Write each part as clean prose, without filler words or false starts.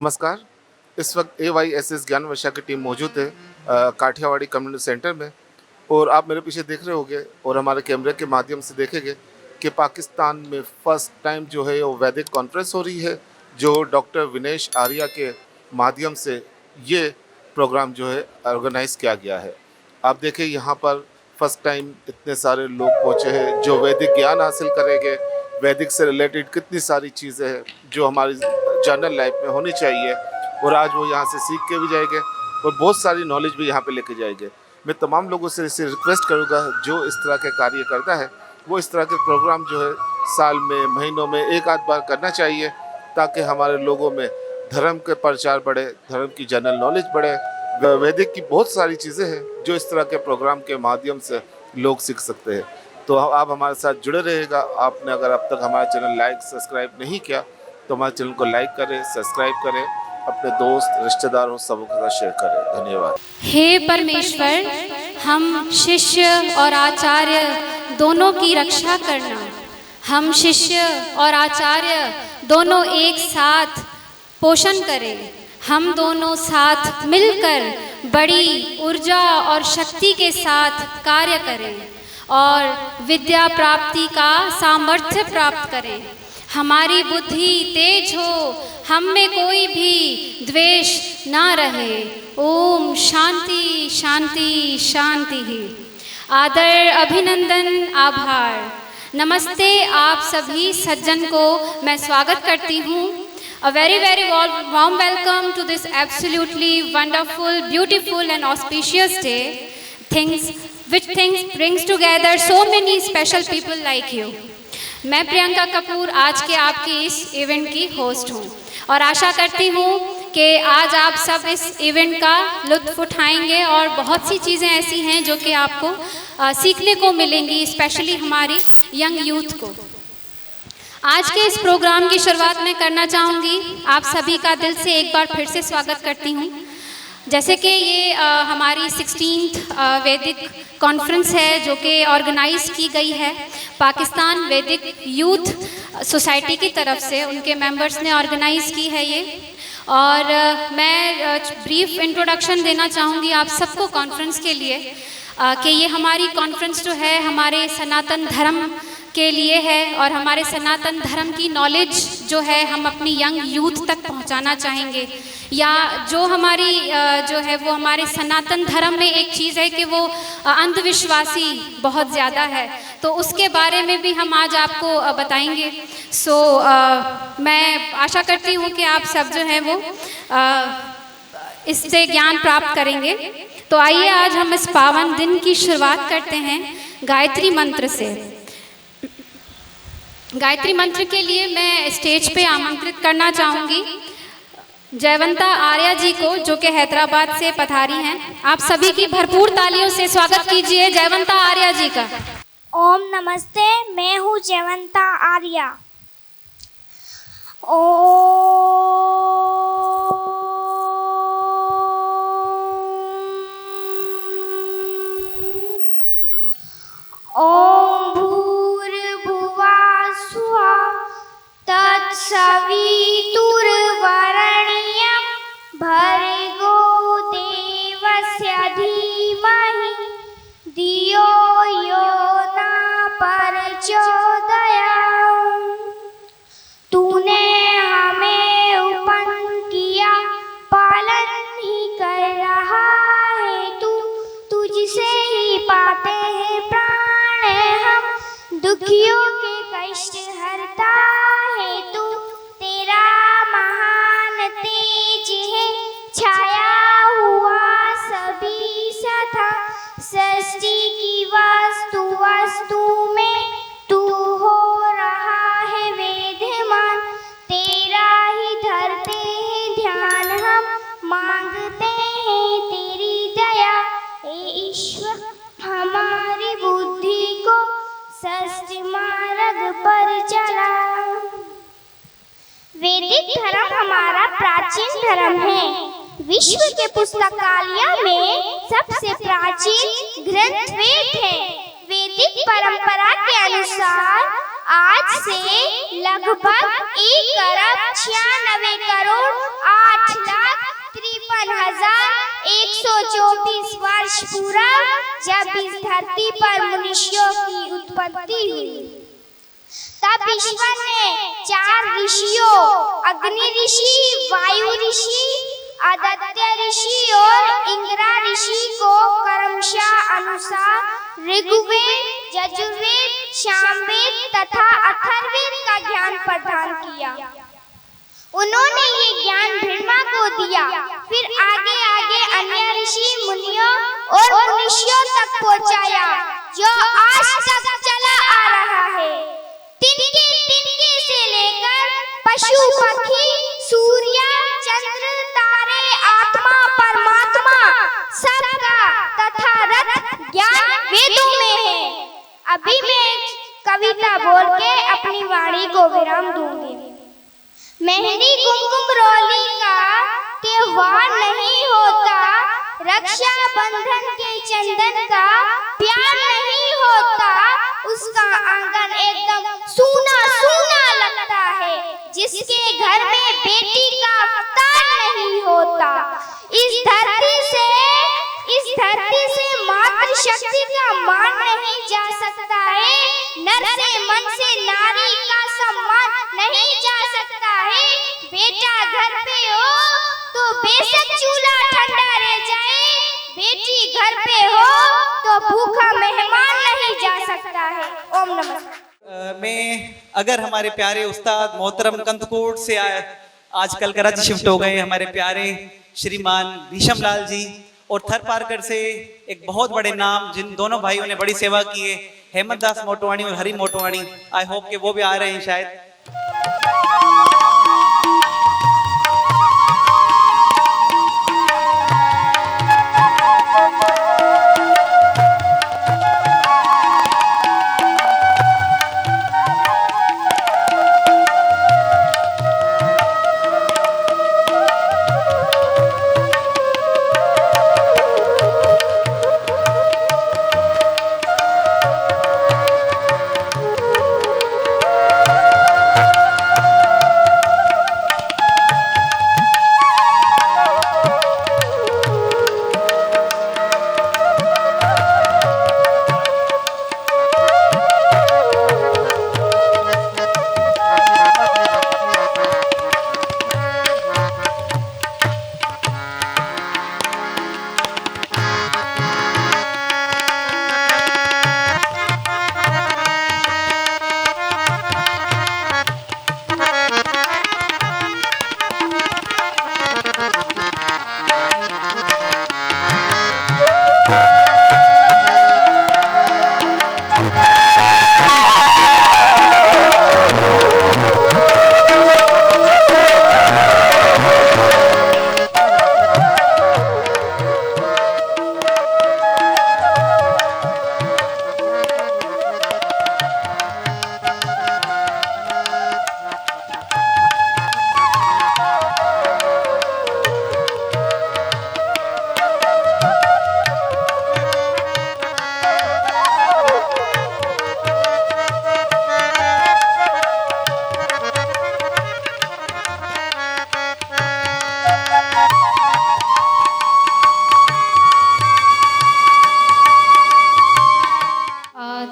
नमस्कार। इस वक्त AYSS ज्ञान वर्षा की टीम मौजूद है काठियावाड़ी कम्युनिटी सेंटर में। और आप मेरे पीछे देख रहे होंगे और हमारे कैमरे के माध्यम से देखेंगे कि पाकिस्तान में फर्स्ट टाइम जो है वो वैदिक कॉन्फ्रेंस हो रही है, जो डॉक्टर विनेश आर्या के माध्यम से ये प्रोग्राम जो है ऑर्गेनाइज किया गया है। आप देखें यहाँ पर फर्स्ट टाइम इतने सारे लोग पहुँचे हैं जो वैदिक ज्ञान हासिल करेंगे। वैदिक से रिलेटेड कितनी सारी चीज़ें हैं जो हमारी जनरल लाइफ में होनी चाहिए, और आज वो यहाँ से सीख के भी जाएंगे और बहुत सारी नॉलेज भी यहाँ पे लेके जाएंगे। मैं तमाम लोगों से इसे रिक्वेस्ट करूँगा जो इस तरह के कार्य करता है वो इस तरह के प्रोग्राम जो है साल में, महीनों में एक आध बार करना चाहिए, ताकि हमारे लोगों में धर्म के प्रचार बढ़े, धर्म की जनरल नॉलेज बढ़े। वैदिक की बहुत सारी चीज़ें हैं जो इस तरह के प्रोग्राम के माध्यम से लोग सीख सकते हैं। तो आप हमारे साथ जुड़े रहेगा। आपने अगर अब तक हमारा चैनल लाइक सब्सक्राइब नहीं किया तो हमारे चैनल को लाइक करें, सब्सक्राइब करें, अपने दोस्त रिश्तेदारों सबों के साथ शेयर करें। धन्यवाद। हे परमेश्वर, हम शिष्य और आचार्य दोनों की रक्षा करना। हम शिष्य और आचार्य दोनों एक साथ पोषण करें। हम दोनों साथ मिलकर बड़ी ऊर्जा और शक्ति के साथ कार्य करें और विद्या प्राप्ति का सामर्थ्य प्राप्त करें। हमारी बुद्धि तेज हो, हम में कोई भी द्वेष ना रहे। ओम शांति शांति शांति ही। आदर, अभिनंदन, आभार, नमस्ते आप सभी सज्जन को मैं स्वागत करती हूँ। A very warm welcome to this absolutely wonderful, beautiful and auspicious day. Which brings together so many special people like you. मैं प्रियंका कपूर आज के आपके इस इवेंट की होस्ट हूँ और आशा करती हूँ कि आज आप सब इस इवेंट का लुत्फ उठाएंगे और बहुत सी चीज़ें ऐसी हैं जो कि आपको सीखने को मिलेंगी, स्पेशली हमारी यंग यूथ को। आज के इस प्रोग्राम की शुरुआत मैं करना चाहूँगी। आप सभी का दिल से एक बार फिर से स्वागत करती हूँ। जैसे कि ये हमारी 16th वैदिक कॉन्फ्रेंस है जो कि ऑर्गेनाइज की गई है पाकिस्तान वैदिक यूथ सोसाइटी की तरफ से, उनके मेंबर्स ने ऑर्गेनाइज की है ये। और मैं ब्रीफ इंट्रोडक्शन देना चाहूँगी आप सबको कॉन्फ्रेंस के लिए कि ये हमारी कॉन्फ्रेंस जो है हमारे सनातन धर्म के लिए है और हमारे सनातन धर्म की नॉलेज जो है हम अपनी यंग यूथ तक पहुंचाना चाहेंगे। या जो हमारी जो है वो हमारे सनातन धर्म में एक चीज़ है कि वो अंधविश्वासी बहुत ज़्यादा है, तो उसके बारे में भी हम आज आपको बताएंगे। मैं आशा करती हूँ कि आप सब जो है वो इससे ज्ञान प्राप्त करेंगे। तो आइए आज हम इस पावन दिन की शुरुआत करते हैं गायत्री मंत्र से। गायत्री मंत्र के लिए मैं स्टेज पे आमंत्रित करना चाहूँगी जयवंता आर्या जी को, जो कि हैदराबाद से पधारी हैं। आप सभी की भरपूर तालियों से स्वागत कीजिए जयवंता आर्या जी का। ओम नमस्ते, मैं हूँ जयवंता आर्या। ओम भूर्भुवः स्वः तत्सवितुर्वरेण्यं भर्गो देवस्य धीमहि धियो यो न प्रचोदयात्। तूने हमें उत्पन्न किया, पालन ही कर रहा है तू, तुझसे ही पाते हैं प्राण हम, दुखियों के कष्ट हरता है तू, तेरा महान तेज है छाया हुआ सभी सथा, सृष्टि की वस्तु में तू हो रहा है वेदमान, तेरा ही धरते हैं ध्यान हम, मांगते हैं तेरी दया हे ईश्वर, हमारी बुद्धि को सच्चे मार्ग पर चला। वैदिक धर्म हमारा प्राचीन धर्म है। विश्व के पुस्तकालय में सबसे प्राचीन ग्रंथ वेद है। वैदिक परंपरा के अनुसार आज से लगभग 1,96,8,53,134 वर्ष पूर्व जब इस धरती पर मनुष्यों की उत्पत्ति हुई, तब ईश्वर ने 4 ऋषियों अग्नि ऋषि, वायु ऋषि, आदित्य ऋषि और इंद्रा ऋषि को क्रमशः अनुसार ऋग्वेद, यजुर्वेद, सामवेद तथा अथर्ववेद का ज्ञान प्रदान किया। उन्होंने ये ज्ञान ब्रह्मा को दिया, फिर आगे आगे अन्य ऋषि मुनियों और मनुष्यों तक पहुंचाया, जो आज तक चला आ रहा है। तिनके तिनके से लेकर पशु पक्षी, सूर्य, चंद्र, तारे, आत्मा, परमात्मा सबका तथा रथ ज्ञान वेदों में है। अभी मैं एक कविता बोल के अपनी वाणी को विराम दूंगी। मेहंदी कुमकुम रोली का त्योहार नहीं होता, रक्षा बंधन के चंदन का प्यार नहीं होता, उसका आंगन एकदम सूना सूना लगता है, जिसके घर में बेटी का अवतार नहीं होता। इस धरती से मातृशक्ति का मान नहीं जा सकता है, नर से मन से नारी का सम्मान नहीं जा सकता है। बेटा घर पे हो तो बेशक चूल्हा ठंडा रह जाए, बेटी घर पे हो तो भूखा मेहमान नहीं जा सकता है। ओम नमः। मैं अगर हमारे प्यारे उस्ताद मोहतरम कंदकोट से आजकल कराची शिफ्ट हो गए हमारे प्यारे श्रीमान भीषम लाल जी, और थर पारकर से एक बहुत बड़े नाम जिन दोनों भाइयों ने बड़ी सेवा की है, हेमंत दास मोटवाणी और हरि मोटवाणी। आई होप कि वो भी आ रहे हैं शायद।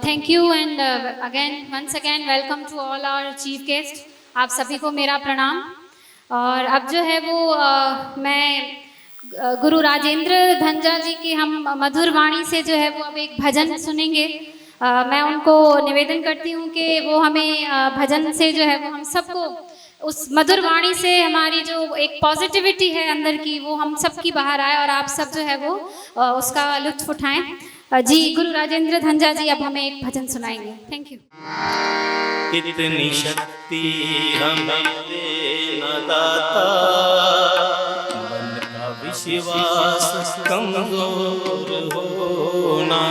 Thank you and once again welcome to all our chief guest. आप सभी को मेरा प्रणाम। और अब जो है वो मैं गुरु राजेंद्र धंजा जी की हम मधुर वाणी से जो है वो अब एक भजन सुनेंगे। मैं उनको निवेदन करती हूँ कि वो हमें भजन से जो है वो हम सबको उस मधुर वाणी से हमारी जो एक पॉजिटिविटी है अंदर की वो हम सबकी बाहर आए और आप सब जो है वो उसका लुत्फ उठाएं। जी गुरु राजेंद्र धंजा जी अब हमें एक भजन सुनाएंगे। Thank you. इतनी शक्ति हमें देना दाता, मन का विश्वास कमजोर होना।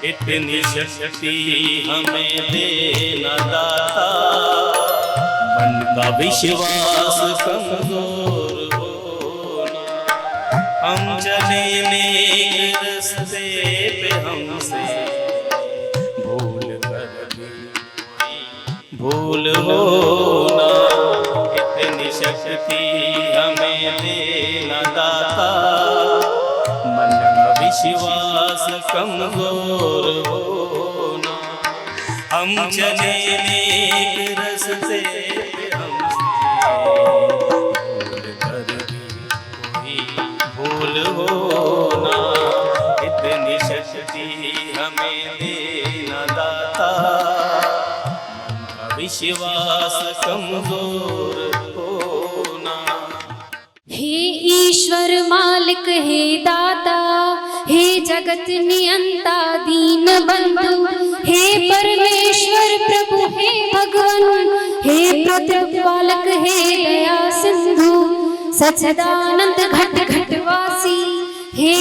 इतनी शक्ति हमें देना दाता, मन का विश्वास कमजोर होना। हम चले नेक भूल हो ना। इतनी शक्ति हमें देना दाता, मन का विश्वास कमजोर हो ना। हम चले नेक रस्ते पे, हमसे भूल कर भी कोई भूल हो ना। इतनी शक्ति हमें देना दाता, मन का विश्वास कमजोर हो ना। हे ईश्वर मालिक हे दाता, हे जगत नियंता दीन बंधु, हे परमेश्वर प्रभु हे भगवान, हे प्रतिपालक हे दया सिंधु, सच्चिदानंद घट घट वासी, हे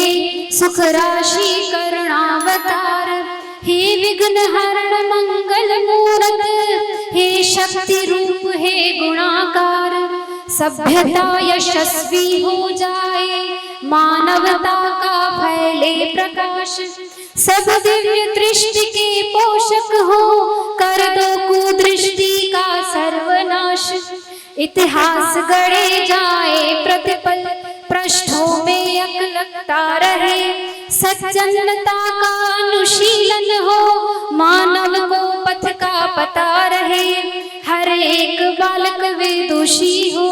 सुख राशि करुणावतार, हे विघ्न हरण मंगल मूरत, हे शक्ति रूप हे गुणाकार। सभ्यता यशस्वी हो जाए, मानवता का फैले प्रकाश, सब दिव्य दृष्टि के पोषक हो, कर दो कुदृष्टि का सर्वनाश। इतिहास गढ़े जाए प्रतिपल, पृष्ठों में अकलकता रहे, सज्जनता का अनुशीलन हो, मानव को पथ का पता रहे। हर एक बालक विदुषी हो,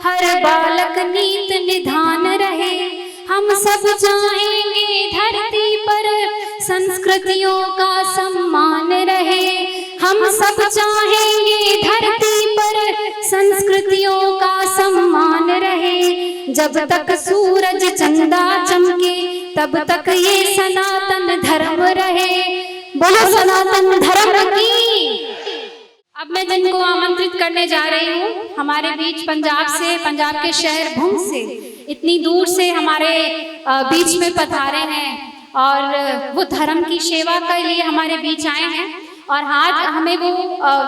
हर बालक नीत निधान रहे। हम सब चाहेंगे धरती पर संस्कृतियों का सम्मान रहे, हम सब चाहेंगे धरती पर संस्कृतियों का सम्मान रहे। जब तक सूरज चंदा चमके, तब तक ये सनातन धर्म रहे। बोलो सनातन धर्म की। अब मैं जिनको आमंत्रित करने जा रही हूँ हमारे बीच, पंजाब से, पंजाब के शहर भूम से इतनी दूर से हमारे बीच में पधारे हैं और वो धर्म की सेवा के लिए हमारे बीच आए हैं और आज हमें वो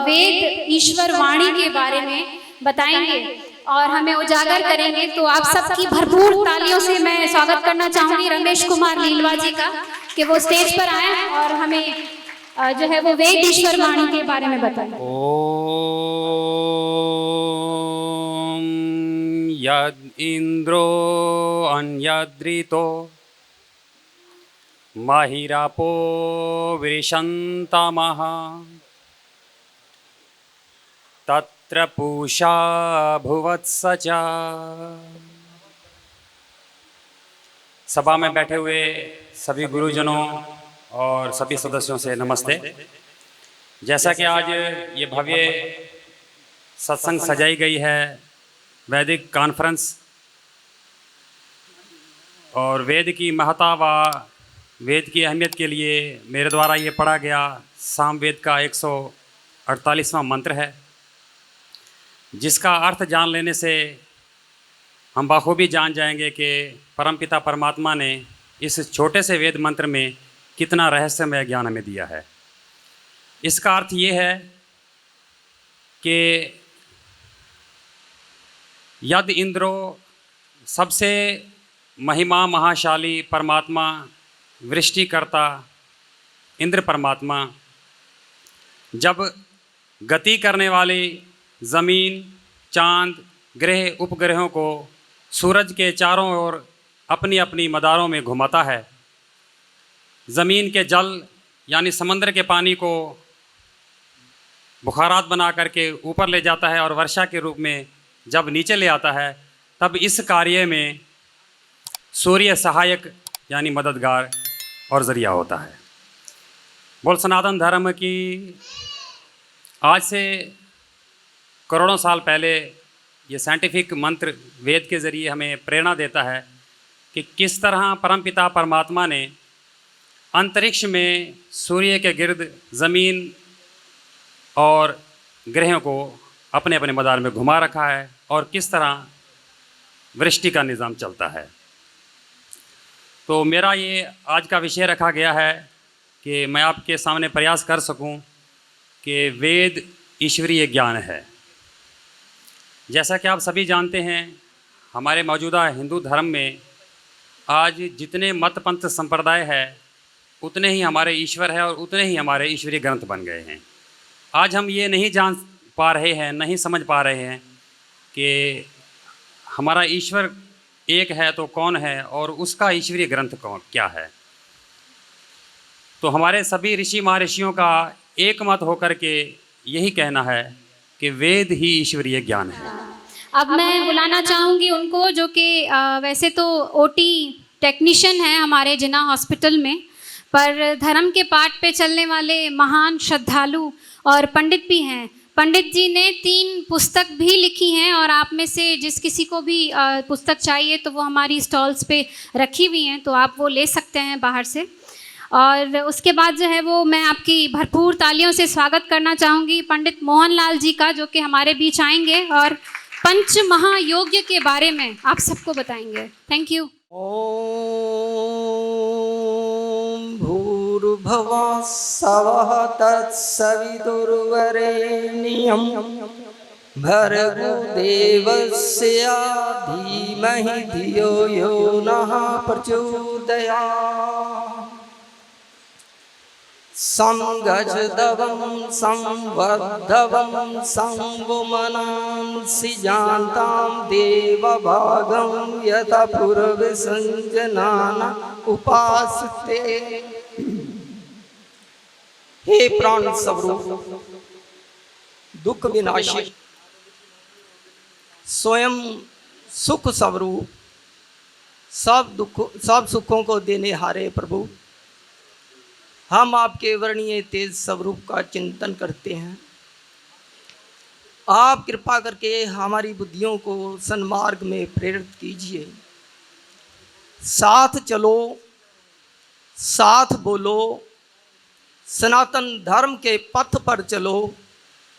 वेद ईश्वर वाणी के बारे में बताएंगे और हमें उजागर करेंगे। तो आप सबकी भरपूर तालियों से मैं स्वागत करना चाहूंगी रमेश कुमार लीलवा जी का, कि वो स्टेज पर आए और हमें जो है वो वेद ईश्वर वाणी के बारे में बताएं। ओम यद इंद्रो अन्यद्रितो महिरापो वृषन्तमः तत्र पूषा भुवत्सचा। सभा में बैठे हुए सभी गुरुजनों और सभी सदस्यों से नमस्ते। जैसा कि आज ये भव्य सत्संग सजाई गई है, वैदिक कॉन्फ्रेंस, और वेद की महत्ता व वेद की अहमियत के लिए मेरे द्वारा ये पढ़ा गया सामवेद का 148वां मंत्र है, जिसका अर्थ जान लेने से हम बखूबी जान जाएंगे कि परमपिता परमात्मा ने इस छोटे से वेद मंत्र में कितना रहस्यमय ज्ञान हमें दिया है। इसका अर्थ ये है कि यद इंद्रो, सबसे महिमा महाशाली परमात्मा, वृष्टिकर्ता इंद्र परमात्मा, जब गति करने वाली ज़मीन, चांद, ग्रह, उपग्रहों को सूरज के चारों ओर अपनी अपनी मदारों में घुमाता है, ज़मीन के जल यानी समंदर के पानी को बुखारात बना करके ऊपर ले जाता है और वर्षा के रूप में जब नीचे ले आता है, तब इस कार्य में सूर्य सहायक यानी मददगार और ज़रिया होता है। बोल सनातन धर्म की। आज से करोड़ों साल पहले ये साइंटिफिक मंत्र वेद के ज़रिए हमें प्रेरणा देता है कि किस तरह परमपिता परमात्मा ने अंतरिक्ष में सूर्य के गिर्द ज़मीन और ग्रहों को अपने अपने मदार में घुमा रखा है और किस तरह वृष्टि का निज़ाम चलता है। तो मेरा ये आज का विषय रखा गया है कि मैं आपके सामने प्रयास कर सकूं कि वेद ईश्वरीय ज्ञान है। जैसा कि आप सभी जानते हैं, हमारे मौजूदा हिंदू धर्म में आज जितने मत पंथ संप्रदाय है, उतने ही हमारे ईश्वर है और उतने ही हमारे ईश्वरीय ग्रंथ बन गए हैं। आज हम ये नहीं जान पा रहे हैं, नहीं समझ पा रहे हैं कि हमारा ईश्वर एक है तो कौन है और उसका ईश्वरीय ग्रंथ कौन क्या है। तो हमारे सभी ऋषि महर्षियों का एक मत होकर के यही कहना है कि वेद ही ईश्वरीय ज्ञान है। अब मैं बुलाना चाहूँगी उनको जो कि वैसे तो ओटी टेक्नीशियन है हमारे जिना हॉस्पिटल में, पर धर्म के पाठ पे चलने वाले महान श्रद्धालु और पंडित भी हैं। पंडित जी ने 3 पुस्तक भी लिखी हैं और आप में से जिस किसी को भी पुस्तक चाहिए तो वो हमारी स्टॉल्स पे रखी हुई हैं, तो आप वो ले सकते हैं बाहर से। और उसके बाद जो है वो मैं आपकी भरपूर तालियों से स्वागत करना चाहूँगी पंडित मोहनलाल जी का, जो कि हमारे बीच आएंगे और पंच महायोग्य के बारे में आप सबको बताएंगे। Thank you. ओम भूर्भुवः स्वः तत्सवितुर्वरेण्यं भर्गो देवस्य धीमहि धियो यो नः प्रचोदयात्। संगजदवं संवर्धवं संवुमनांसि जानतां देवभागं यथा पूर्वसंजनाना उपासते। हे प्राण स्वरूप, दुख विनाशी, स्वयं सुख स्वरूप, सब सुखों को देने हारे प्रभु, हम आपके वर्णीय तेज स्वरूप का चिंतन करते हैं। आप कृपा करके हमारी बुद्धियों को सन्मार्ग में प्रेरित कीजिए। साथ चलो, साथ बोलो, सनातन धर्म के पथ पर चलो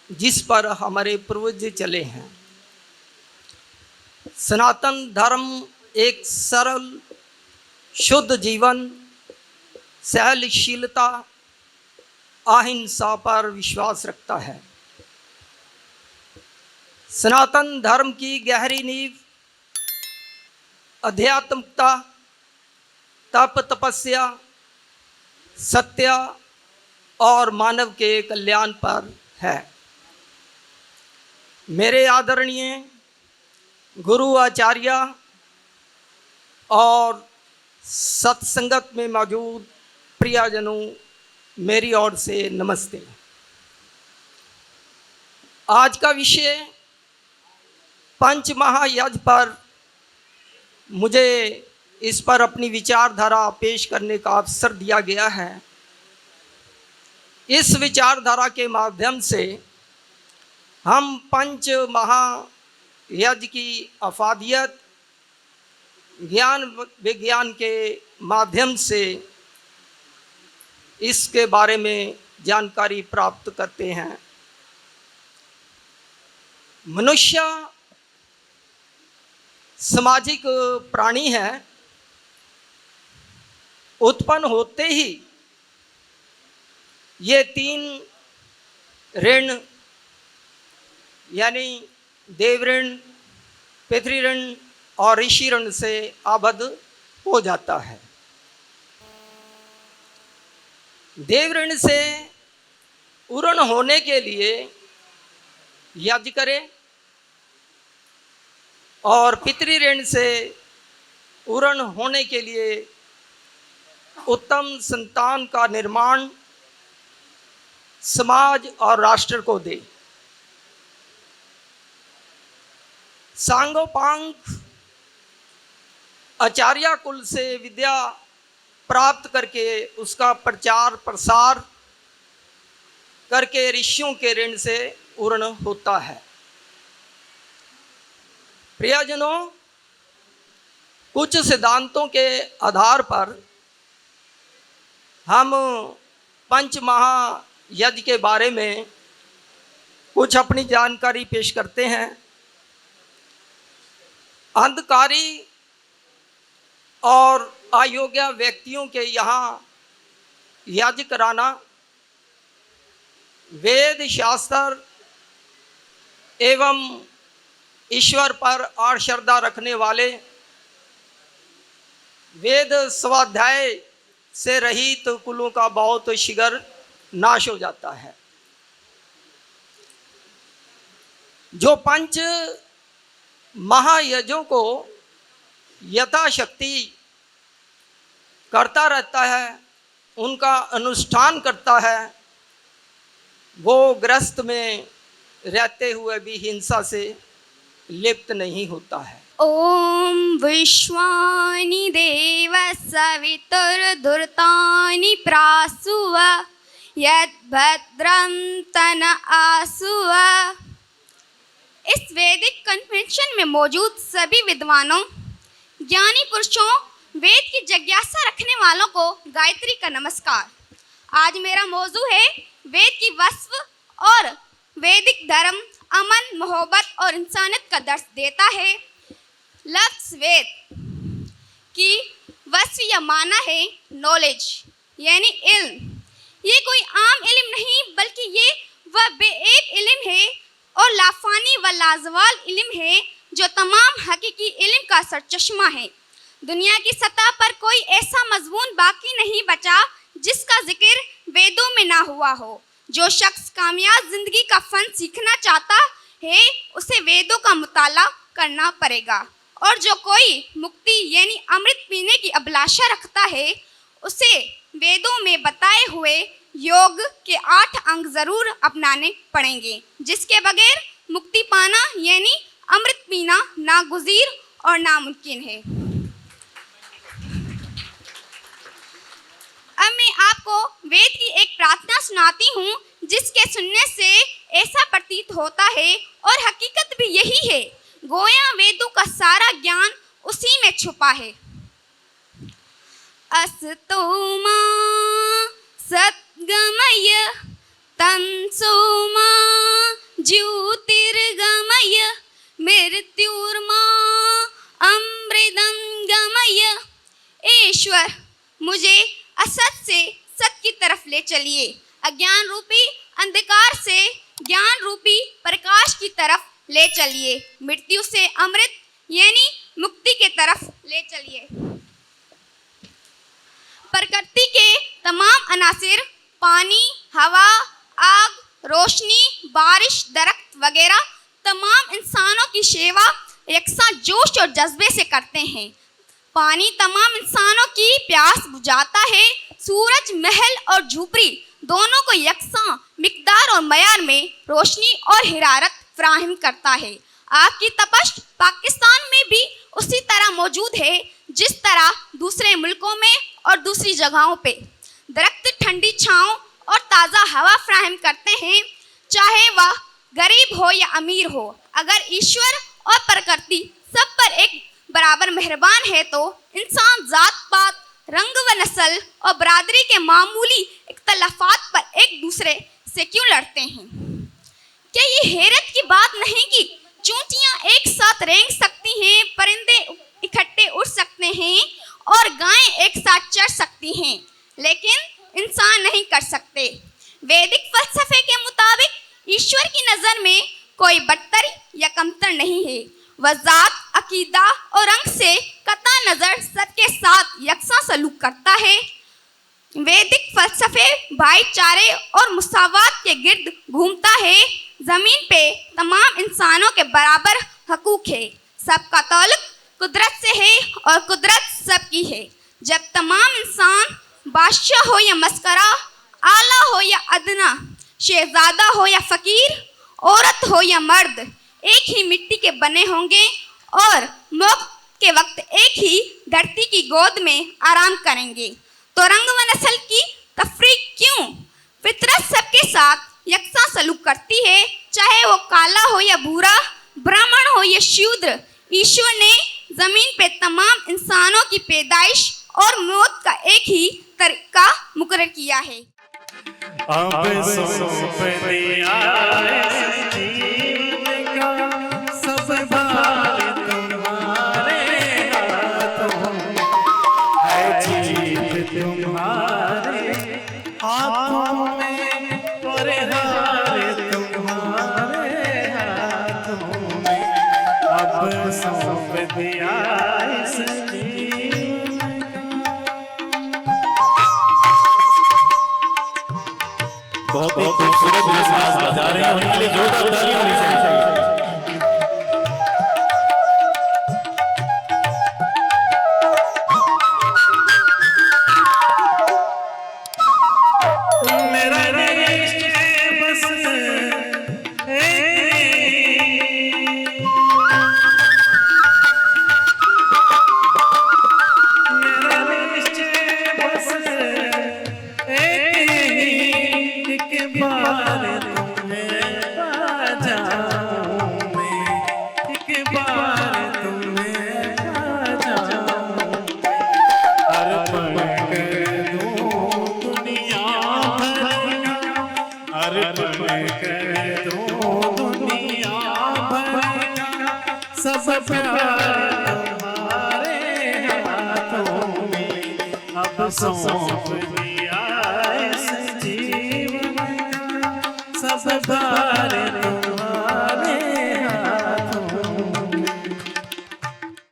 जिस पर हमारे पूर्वज चले हैं। सनातन धर्म एक सरल शुद्ध जीवन, सहनशीलता, अहिंसा पर विश्वास रखता है। सनातन धर्म की गहरी नींव आध्यात्मिकता, तप तपस्या, सत्य और मानव के कल्याण पर है। मेरे आदरणीय गुरु आचार्य और सत्संगत में मौजूद प्रियजनों, मेरी ओर से नमस्ते। आज का विषय पंच महायज्ञ पर मुझे इस पर अपनी विचारधारा पेश करने का अवसर दिया गया है। इस विचारधारा के माध्यम से हम पंच महायज्ञ की अफादियत ज्ञान विज्ञान के माध्यम से इसके बारे में जानकारी प्राप्त करते हैं। मनुष्य सामाजिक प्राणी है। उत्पन्न होते ही ये 3 ऋण यानी देव ऋण, पितृ ऋण और ऋषि ऋण से आबद्ध हो जाता है। देव ऋण से उरण होने के लिए यज्ञ करें और पितृ ऋण से उरण होने के लिए उत्तम संतान का निर्माण समाज और राष्ट्र को दे। सांगोपांग आचार्य कुल से विद्या प्राप्त करके उसका प्रचार प्रसार करके ऋषियों के ऋण से उरण होता है। प्रियजनों, कुछ सिद्धांतों के आधार पर हम पंच महायज्ञ के बारे में कुछ अपनी जानकारी पेश करते हैं। अंधकारी और अयोग्य व्यक्तियों के यहाँ यज्ञ कराना, वेद शास्त्र एवं ईश्वर पर अश्रद्धा रखने वाले, वेद स्वाध्याय से रहित कुलों का बहुत शीघ्र नाश हो जाता है। जो पंच महायज्ञों को यथाशक्ति करता रहता है, उनका अनुष्ठान करता है, वो ग्रस्त में रहते हुए भी हिंसा से लिप्त नहीं होता है। ओम विश्वानि देव सवितुर्धुर्तानि प्रासुव यद्भद्रं तन आसुव। इस वैदिक कन्वेंशन में मौजूद सभी विद्वानों, ज्ञानी पुरुषों, वेद की जिज्ञासा रखने वालों को गायत्री का नमस्कार। आज मेरा मौजू है वेद की वस्व और वैदिक धर्म अमन, मोहब्बत और इंसानियत का दर्श देता है। लफ्ज़ वेद की वस्व या माना है नॉलेज यानी इल्म। ये कोई आम इल्म नहीं बल्कि ये वह बेएब इल्म है और लाफानी व लाजवाल इल्म है जो तमाम हकीकी इल्म का सरचश्मा है। दुनिया की सतह पर कोई ऐसा मजमून बाकी नहीं बचा जिसका जिक्र वेदों में ना हुआ हो। जो शख्स कामयाब जिंदगी का फन सीखना चाहता है उसे वेदों का मुताला करना पड़ेगा, और जो कोई मुक्ति यानी अमृत पीने की अभिलाषा रखता है उसे वेदों में बताए हुए योग के 8 अंग जरूर अपनाने पड़ेंगे, जिसके बगैर मुक्ति पाना यानी अमृत पीना नागुज़ीर और नामुमकिन है। अब मैं आपको वेद की एक प्रार्थना सुनाती हूँ जिसके सुनने से ऐसा प्रतीत होता है और हकीकत भी यही है, गोया वेदों का सारा ज्ञान उसी में छुपा है। अस्तो मा सद्गमय तमसो मा ज्योतिर्गमय मृत्युर्मा अमृतं गमय। ईश्वर मुझे असत से सत की तरफ ले चलिए, अज्ञान रूपी अंधकार से ज्ञान रूपी प्रकाश की तरफ ले चलिए, मृत्यु से अमृत यानी मुक्ति के तरफ ले चलिए। प्रकृति के तमाम अनासिर पानी, हवा, आग, रोशनी, बारिश, दरख्त वगैरह तमाम इंसानों की सेवा यकसा जोश और जज्बे से करते हैं। पानी तमाम इंसानों की प्यास बुझाता है। सूरज, महल और झोपड़ी दोनों को यकसा मिकदार और मयार में रोशनी और हिरारत फराहम करता है। आग की तपश पाकिस्तान में भी उसी तरह मौजूद है जिस तरह दूसरे मुल्कों में और दूसरी जगहों पे। दरख्त ठंडी छांव और ताज़ा हवा फराहम करते हैं, चाहे वह गरीब हो या अमीर हो। अगर ईश्वर और प्रकृति सब पर एक बराबर मेहरबान है तो इंसान जात पात, रंग व नस्ल और बरादरी के मामूली इख्तलाफात पर एक दूसरे से क्यों लड़ते हैं? क्या ये हैरत की बात नहीं कि चूंटियां एक साथ रेंग सकती हैं, परिंदे इकट्ठे उड़ सकते हैं और गायें एक साथ चर सकती हैं, लेकिन इंसान नहीं कर सकते। वैदिक फलसफे के मुताबिक ईश्वर की नज़र में कोई बदतर या कमतर नहीं है। वह ज़ात, अकीदा और रंग से कता नज़र सबके साथ यकसा सलूक करता है। वैदिक फलसफे भाईचारे और मुसावात के गिर्द घूमता है। ज़मीन पे तमाम इंसानों के बराबर हकूक है। सबका ताल्लुक कुदरत से है और कुदरत सबकी है। जब तमाम इंसान बादशाह हो या मस्करा, आला हो या अदना, शहजादा हो या फ़कीर, औरत हो या मर्द, एक ही मिट्टी के बने होंगे और मौत के वक्त एक ही धरती की गोद में आराम करेंगे। तो रंग व नस्ल की तफरीक क्यों? फितरत सबके साथ यकसा सलूक करती है, चाहे वो काला हो या भूरा, ब्राह्मण हो या शूद्र। ईश्वर ने ज़मीन पे तमाम इंसानों की पैदाइश और मौत का एक ही तरीका मुकर्रर किया है। अब सौंप दिया जीवन का सब भार तुम्हारे हाथों है, जीत तुम्हारे हाथों में और हार तुम्हारे हाथों में। अब सौंप दिया इस जीवन बहुत ही खूबसूरत बजा रहे हैं, उनके लिए जोरदार तालियां होनी चाहिए। सब प्यार तुम्हारे हाथों में, अब सौंप दिया इस जीवन का, सब भार तुम्हारे हाथों में।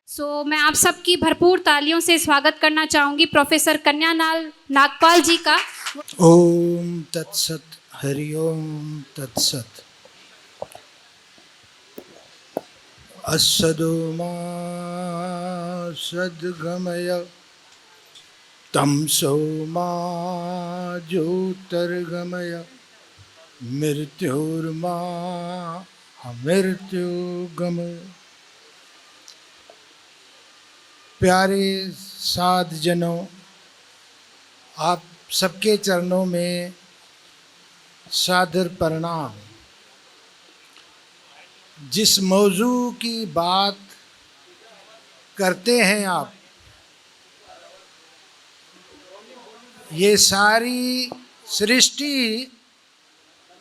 सो मैं आप सबकी भरपूर तालियों से स्वागत करना चाहूँगी प्रोफेसर कन्यालाल नागपाल जी का। ओम तत्सत, हरि ओम तत्सत। असदो मा सद्गमय, तमसो मा ज्योतिर्गमय, मृत्योर्मा अमृत्युगमय। प्यारे साध जनों, आप सबके चरणों में सादर प्रणाम। जिस मौजू की बात करते हैं आप, ये सारी सृष्टि,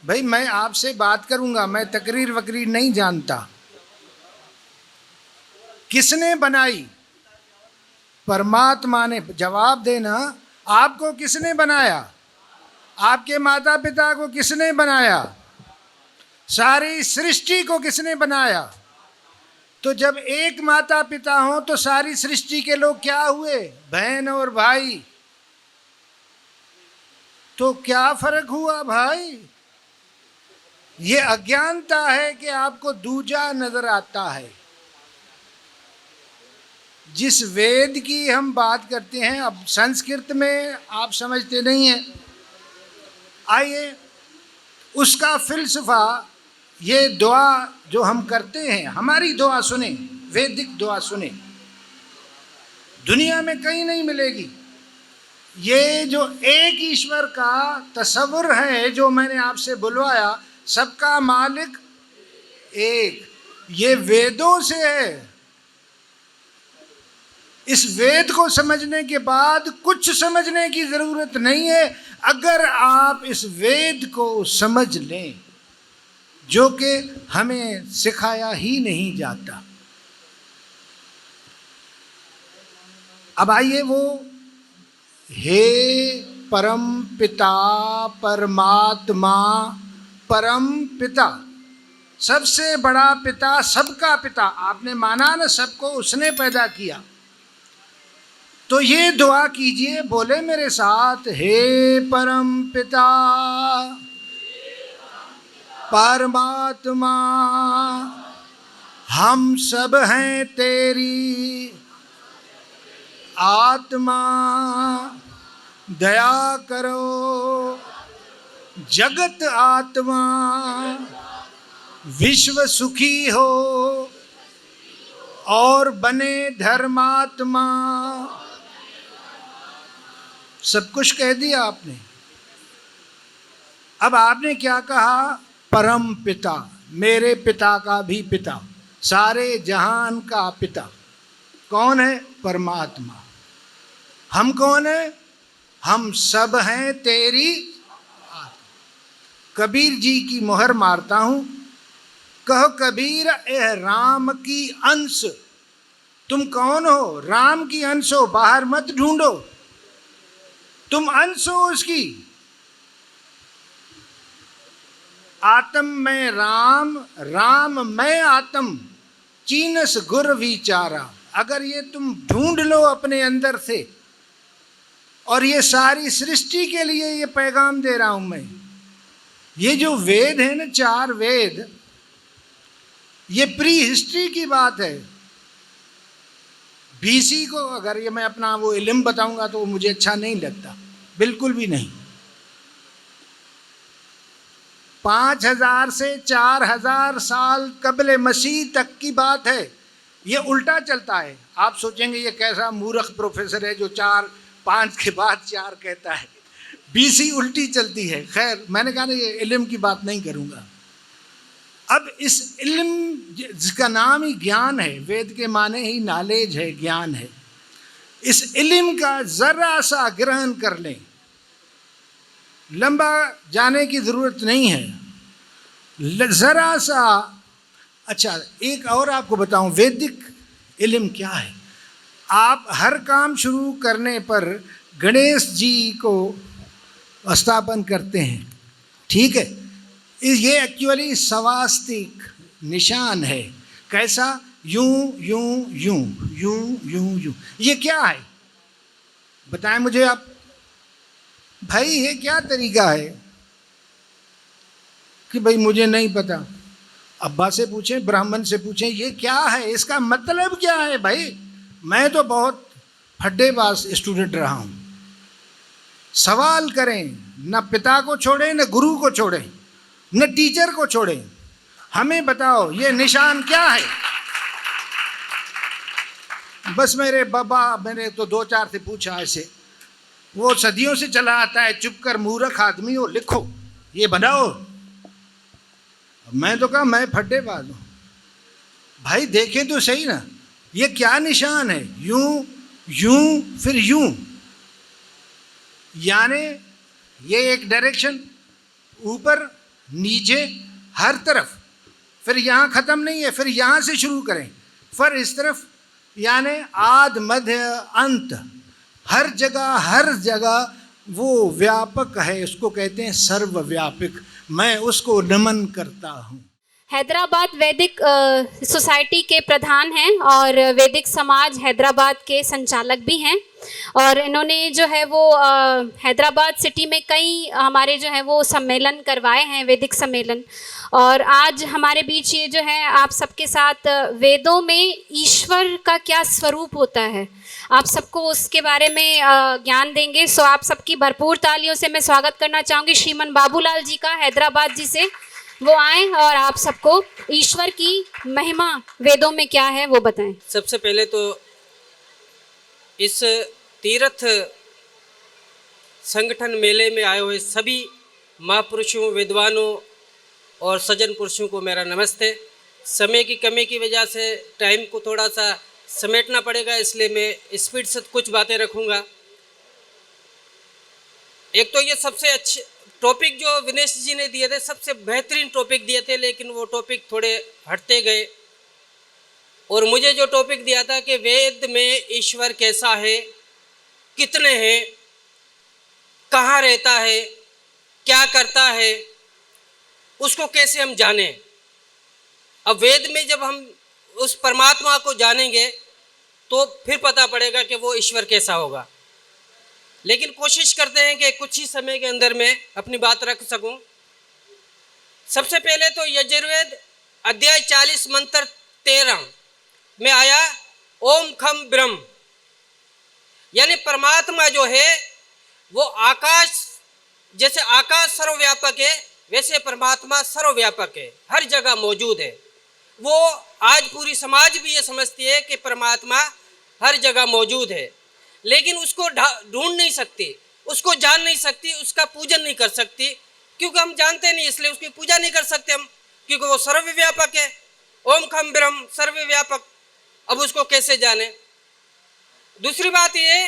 भाई मैं आपसे बात करूंगा, मैं तकरीर वकरीर नहीं जानता। किसने बनाई? परमात्मा ने। जवाब देना, आपको किसने बनाया? आपके माता पिता को किसने बनाया? सारी सृष्टि को किसने बनाया? तो जब एक माता पिता हो तो सारी सृष्टि के लोग क्या हुए? बहन और भाई। तो क्या फर्क हुआ भाई? ये अज्ञानता है कि आपको दूजा नजर आता है। जिस वेद की हम बात करते हैं, अब संस्कृत में आप समझते नहीं हैं, आइए उसका फिलसफा, ये दुआ जो हम करते हैं, हमारी दुआ सुने, वैदिक दुआ सुने, दुनिया में कहीं नहीं मिलेगी। ये जो एक ईश्वर का तसव्वुर है जो मैंने आपसे बुलवाया, सबका मालिक एक, ये वेदों से है। इस वेद को समझने के बाद कुछ समझने की जरूरत नहीं है, अगर आप इस वेद को समझ लें, जो कि हमें सिखाया ही नहीं जाता। अब आइए वो हे परम पिता परमात्मा, परम पिता, सबसे बड़ा पिता, सबका पिता। आपने माना ना, सबको उसने पैदा किया। तो ये दुआ कीजिए, बोले मेरे साथ, हे परम पिता परमात्मा, हम सब हैं तेरी आत्मा, दया करो जगत आत्मा, विश्व सुखी हो और बने धर्मात्मा। सब कुछ कह दिया आपने। अब आपने क्या कहा? परम पिता, मेरे पिता का भी पिता, सारे जहान का पिता। कौन है? परमात्मा। हम कौन है? हम सब हैं तेरी आत्मा। कबीर जी की मोहर मारता हूं, कहो कबीर ए राम की अंश। तुम कौन हो? राम की अंश हो, बाहर मत ढूंढो, तुम अंश हो उसकी। आत्म में राम, राम में आत्म, चीनस गुर विचारा। अगर ये तुम ढूंढ लो अपने अंदर से, और ये सारी सृष्टि के लिए ये पैगाम दे रहा हूं मैं। ये जो वेद है ना, 4 वेद, ये प्री हिस्ट्री की बात है। बीसी को अगर ये मैं अपना वो इल्म बताऊंगा तो मुझे अच्छा नहीं लगता, बिल्कुल भी नहीं। 5000 से 4000 साल कबले मसीह तक की बात है। ये उल्टा चलता है। आप सोचेंगे ये कैसा मूर्ख प्रोफेसर है जो 4-5 के बाद 4 कहता है। बीसी उल्टी चलती है। खैर, मैंने कहा ना ये इल्म की बात नहीं करूँगा। अब इस इल्म जिसका नाम ही ज्ञान है, वेद के माने ही नॉलेज है, ज्ञान है, इस इल्म का ज़रा सा ग्रहण कर लें। लंबा जाने की ज़रूरत नहीं है, ज़रा सा अच्छा, एक और आपको बताऊं, वैदिक इल्म क्या है। आप हर काम शुरू करने पर गणेश जी को स्थापन करते हैं, ठीक है। ये एक्चुअली स्वास्तिक निशान है। कैसा? यूं यूं यूं यूं यूं यूं। ये क्या है बताएं मुझे आप भाई, ये क्या तरीका है? कि भाई मुझे नहीं पता, अब्बा से पूछें, ब्राह्मण से पूछें, ये क्या है, इसका मतलब क्या है भाई? मैं तो बहुत फड्डेबाज स्टूडेंट रहा हूँ। सवाल करें, न पिता को छोड़ें, न गुरु को छोड़ें, न टीचर को छोड़ें। हमें बताओ ये निशान क्या है? बस मेरे बाबा, मैंने तो 2-4 से पूछा ऐसे, वो सदियों से चला आता है, चुप कर मूर्ख आदमी हो, लिखो ये बनाओ। मैं तो कहा मैं फड्डेबाज हूँ। भाई देखें तो सही ना, ये क्या निशान है? यूं यूं फिर यूं, यानी ये एक डायरेक्शन, ऊपर नीचे हर तरफ, फिर यहाँ ख़त्म नहीं है, फिर यहाँ से शुरू करें, फिर इस तरफ, यानी आद मध्य अंत, हर जगह वो व्यापक है, उसको कहते हैं सर्वव्यापक। मैं उसको नमन करता हूँ। हैदराबाद वैदिक सोसाइटी के प्रधान हैं और वैदिक समाज हैदराबाद के संचालक भी हैं, और इन्होंने जो है वो हैदराबाद सिटी में कई हमारे जो है वो सम्मेलन करवाए हैं, वैदिक सम्मेलन। और आज हमारे बीच ये जो है आप सबके साथ वेदों में ईश्वर का क्या स्वरूप होता है, आप सबको उसके बारे में ज्ञान देंगे। सो आप सबकी भरपूर तालियों से मैं स्वागत करना चाहूँगी श्रीमान बाबूलाल जी का, हैदराबाद जी से। वो आए और आप सबको ईश्वर की महिमा वेदों में क्या है वो बताएं। सबसे पहले तो इस तीर्थ संगठन मेले में आए हुए सभी महापुरुषों, विद्वानों और सज्जन पुरुषों को मेरा नमस्ते। समय की कमी की वजह से टाइम को थोड़ा सा समेटना पड़ेगा, इसलिए मैं स्पीड से कुछ बातें रखूँगा। एक तो ये सबसे अच्छे टॉपिक जो विनेश जी ने दिए थे, सबसे बेहतरीन टॉपिक दिए थे, लेकिन वो टॉपिक थोड़े हटते गए। और मुझे जो टॉपिक दिया था कि वेद में ईश्वर कैसा है, कितने हैं, कहाँ रहता है, क्या करता है, उसको कैसे हम जाने। अब वेद में जब हम उस परमात्मा को जानेंगे तो फिर पता पड़ेगा कि वो ईश्वर कैसा होगा। लेकिन कोशिश करते हैं कि कुछ ही समय के अंदर मैं अपनी बात रख सकूं। सबसे पहले तो यजुर्वेद अध्याय 40 मंत्र 13 में आया ओम खम ब्रह्म, यानी परमात्मा जो है वो आकाश, जैसे आकाश सर्वव्यापक है वैसे परमात्मा सर्वव्यापक है, हर जगह मौजूद है। वो आज पूरी समाज भी ये समझती है कि परमात्मा हर जगह मौजूद है, लेकिन उसको ढूंढ नहीं सकती, उसको जान नहीं सकती, उसका पूजन नहीं कर सकती, क्योंकि हम जानते नहीं, इसलिए उसकी पूजा नहीं कर सकते हम, क्योंकि वो सर्वव्यापक है। ओम खम ब्रह्म सर्वव्यापक, अब उसको कैसे जाने। दूसरी बात ये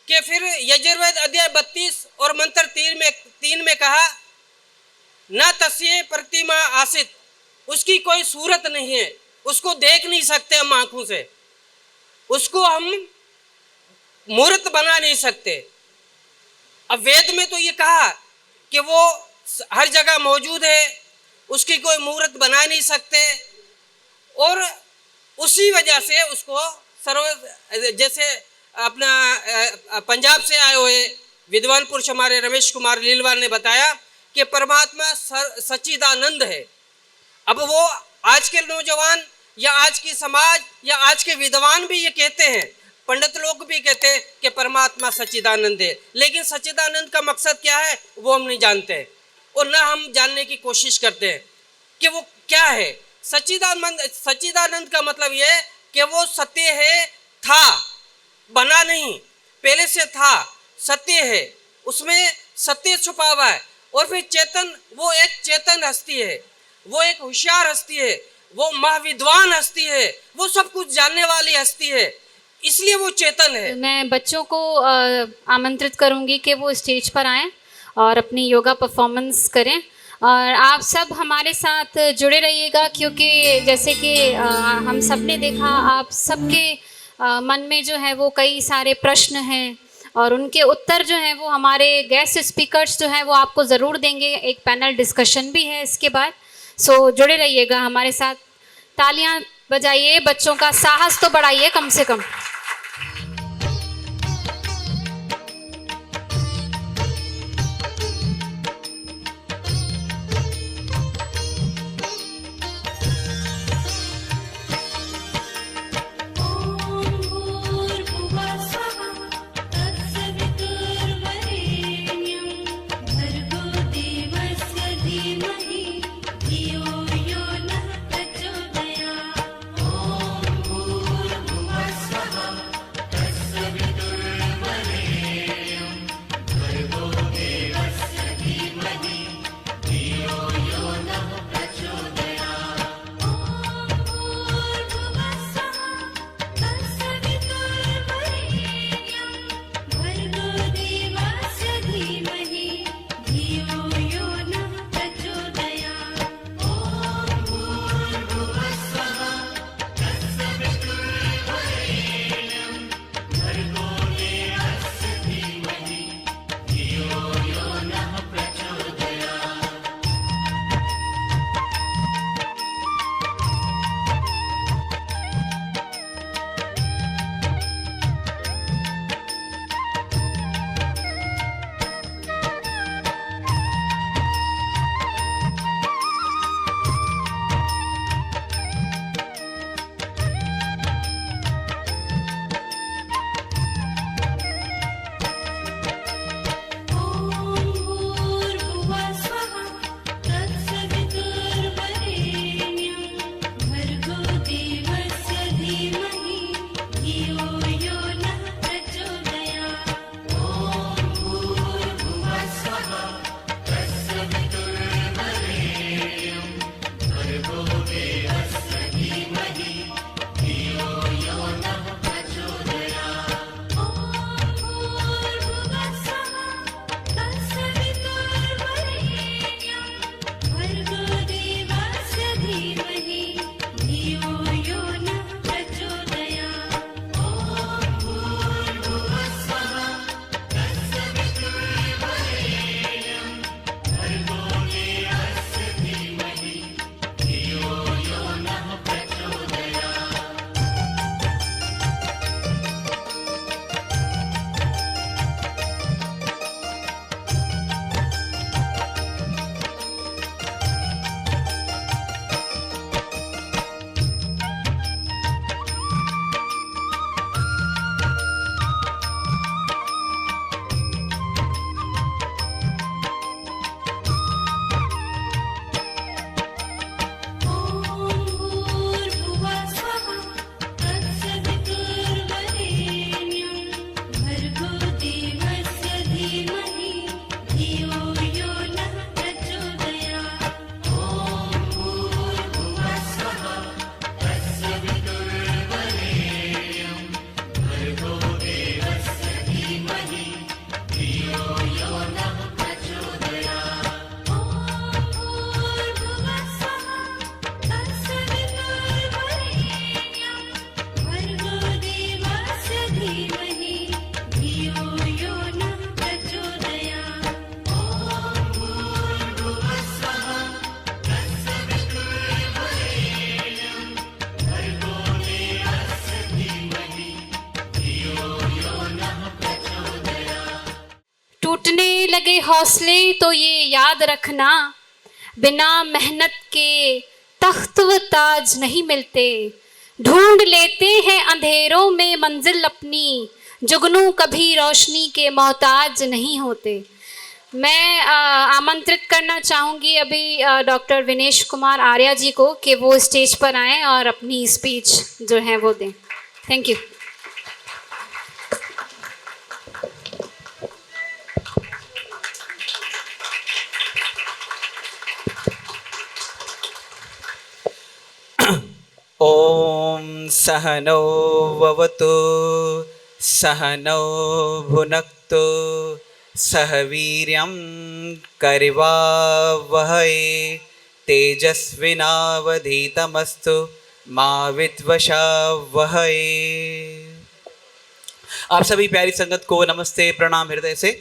कि फिर यजुर्वेद अध्याय 32 और मंत्र 3 में कहा न तस्य प्रतिमा आसित, उसकी कोई सूरत नहीं है, उसको देख नहीं सकते हम आंखों से, उसको हम मूर्त बना नहीं सकते। अब वेद में तो ये कहा कि वो हर जगह मौजूद है, उसकी कोई मूर्त बना नहीं सकते, और उसी वजह से उसको जैसे अपना पंजाब से आए हुए विद्वान पुरुष हमारे रमेश कुमार लीलवाल ने बताया कि परमात्मा सच्चिदानंद है। अब वो आज के नौजवान या आज की समाज या आज के विद्वान भी ये कहते हैं, पंडित लोग भी कहते हैं कि परमात्मा सच्चिदानंद है, लेकिन सच्चिदानंद का मकसद क्या है वो हम नहीं जानते, और ना हम जानने की कोशिश करते हैं कि वो क्या है। सच्चिदानंद का मतलब ये है कि वो सत्य है, था, बना नहीं, पहले से था, सत्य है, उसमें सत्य छुपा हुआ है। और फिर चेतन, वो एक चेतन हस्ती है, वो एक होशियार हस्ती है, वो महाविद्वान हस्ती है, वो सब कुछ जानने वाली हस्ती है, इसलिए वो चेतन है। मैं बच्चों को आमंत्रित करूंगी कि वो स्टेज पर आएं और अपनी योगा परफॉर्मेंस करें। और आप सब हमारे साथ जुड़े रहिएगा, क्योंकि जैसे कि हम सब ने देखा, आप सबके मन में जो है वो कई सारे प्रश्न हैं और उनके उत्तर जो हैं वो हमारे गेस्ट स्पीकर्स जो हैं वो आपको ज़रूर देंगे। एक पैनल डिस्कशन भी है इसके बाद, सो जुड़े रहिएगा हमारे साथ। तालियां बजाइए, बच्चों का साहस तो बढ़ाइए कम से कम। टूटने लगे हौसले तो ये याद रखना, बिना मेहनत के तख्त व ताज नहीं मिलते। ढूंढ लेते हैं अंधेरों में मंजिल अपनी, जुगनू कभी रोशनी के मोहताज नहीं होते। मैं आमंत्रित करना चाहूँगी अभी डॉक्टर विनेश कुमार आर्या जी को कि वो स्टेज पर आएँ और अपनी स्पीच जो है वो दें। Thank you. ओम सहनो भवतु सहनो भुनक्तु सह वीर्यं करिवावहै तेजस्विनावधीतमस्तु मा विद्विषावहै। आप सभी प्यारी संगत को नमस्ते प्रणाम हृदय से।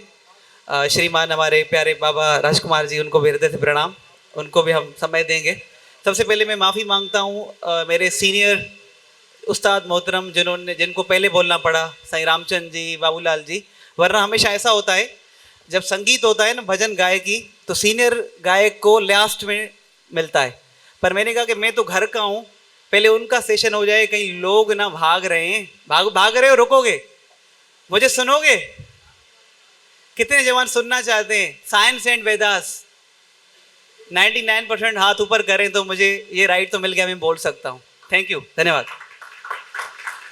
श्रीमान हमारे प्यारे बाबा राजकुमार जी, उनको भी हृदय से प्रणाम, उनको भी हम समय देंगे। सबसे पहले मैं माफ़ी मांगता हूँ मेरे सीनियर उस्ताद मोहतरम जिनको पहले बोलना पड़ा, साईं रामचंद जी, बाबूलाल जी। वरना हमेशा ऐसा होता है जब संगीत होता है ना, भजन गायकी, तो सीनियर गायक को लास्ट में मिलता है। पर मैंने कहा कि मैं तो घर का हूँ, पहले उनका सेशन हो जाए, कहीं लोग ना भाग रहे हैं। भाग रहे हो, रुकोगे, मुझे सुनोगे? कितने जवान सुनना चाहते हैं? साइंस एंड वेदास 99% हाथ ऊपर करें तो मुझे ये राइट तो मिल गया, मैं बोल सकता हूँ। थैंक यू, धन्यवाद।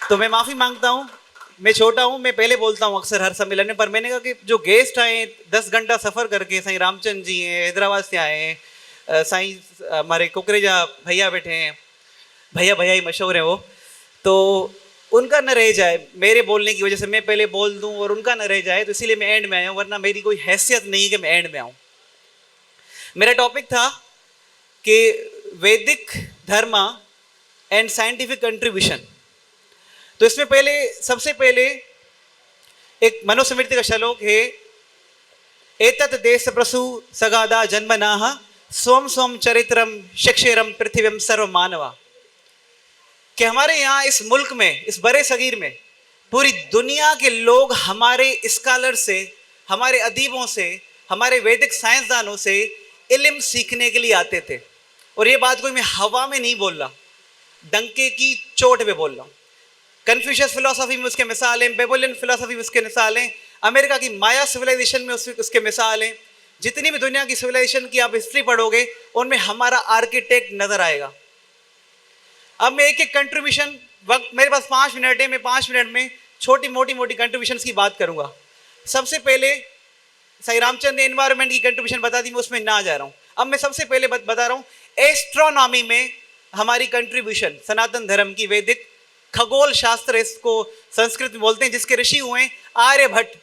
तो मैं माफ़ी मांगता हूँ, मैं छोटा हूँ, मैं पहले बोलता हूँ अक्सर हर सम्मेलन में। पर मैंने कहा कि जो गेस्ट आए 10 घंटा सफ़र करके, साईं रामचंद जी हैं, हैदराबाद से आए हैं, साईं हमारे कुकरेजा भैया बैठे हैं, भैया ही मशहूर है वो, तो उनका न रह जाए, मेरे बोलने की वजह से मैं पहले बोल दूं और उनका न रह जाए, तो इसीलिए मैं एंड में आया हूँ। वरना मेरी कोई हैसियत नहीं है कि मैं एंड में आऊँ। मेरा टॉपिक था कि वैदिक धर्म एंड साइंटिफिक कंट्रीब्यूशन। तो इसमें सबसे पहले एक मनुस्मृति का श्लोक है, एतत् देश प्रसु सगादा जन्मनाः स्वम स्वम चरित्रम शिक्षेरम पृथ्वीम सर्व मानवा। कि हमारे यहाँ इस मुल्क में, इस बड़े सगीर में, पूरी दुनिया के लोग हमारे स्कॉलर से, हमारे अदीबों से, हमारे वैदिक साइंसदानों से इल्म सीखने के लिए आते थे। और ये बात कोई मैं हवा में नहीं बोल रहा, डंके की चोट पे बोल रहा हूँ। कन्फ्यूशियस फिलोसफी में उसके मिसालें, बेबुलियन फिलोसफी में उसके मिसालें, अमेरिका की माया सिविलाइजेशन में उसके मिसालें, जितनी भी दुनिया की सिविलाइजेशन की आप हिस्ट्री पढ़ोगे उनमें हमारा आर्किटेक्ट नजर आएगा। अब मैं एक कंट्रीब्यूशन, वक्त मेरे पास 5 मिनट है, मैं 5 मिनट में छोटी मोटी कंट्रीब्यूशंस की बात करूंगा। सबसे पहले साईं रामचंद ने एनवायरनमेंट की कंट्रीब्यूशन बता दी, मैं उसमें ना जा रहा हूँ। अब मैं सबसे पहले बता रहा हूँ एस्ट्रोनॉमी में हमारी कंट्रीब्यूशन, सनातन धर्म की वैदिक खगोल शास्त्र, इसको संस्कृत में बोलते हैं, जिसके ऋषि हुए आर्यभट्ट।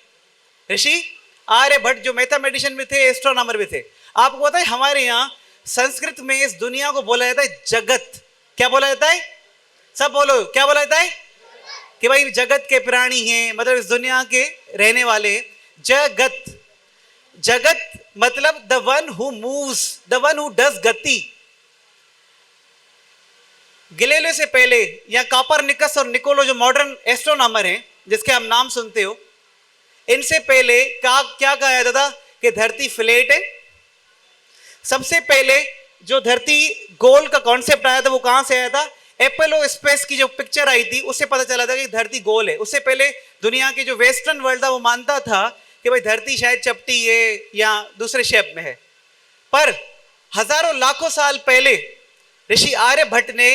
ऋषि आर्यभट्ट जो मैथमेटिशियन में थे, एस्ट्रोनॉमर भी थे। आपको पता है हमारे यहाँ संस्कृत में इस दुनिया को बोला जाता है जगत। क्या बोला जाता है? सब बोलो, क्या बोला जाता है? कि भाई जगत के प्राणी हैं, मतलब इस दुनिया के रहने वाले। जगत, जगत मतलब the one who moves, the one who does गति। गैलीलियो से पहले या कोपरनिकस और निकोलो जो मॉडर्न एस्ट्रोनॉमर हैं, जिसके हम नाम सुनते हो, इनसे पहले क्या कहा जाता था कि धरती फ्लैट है। सबसे पहले जो धरती गोल का कॉन्सेप्ट आया था वो कहां से आया था? एपोलो स्पेस की जो पिक्चर आई थी उससे पता चला था कि धरती गोल है। उससे पहले दुनिया के जो वेस्टर्न वर्ल्ड था वो मानता था कि भाई धरती शायद चपटी है या दूसरे शेप में है। पर हजारों लाखों साल पहले ऋषि आर्यभट्ट ने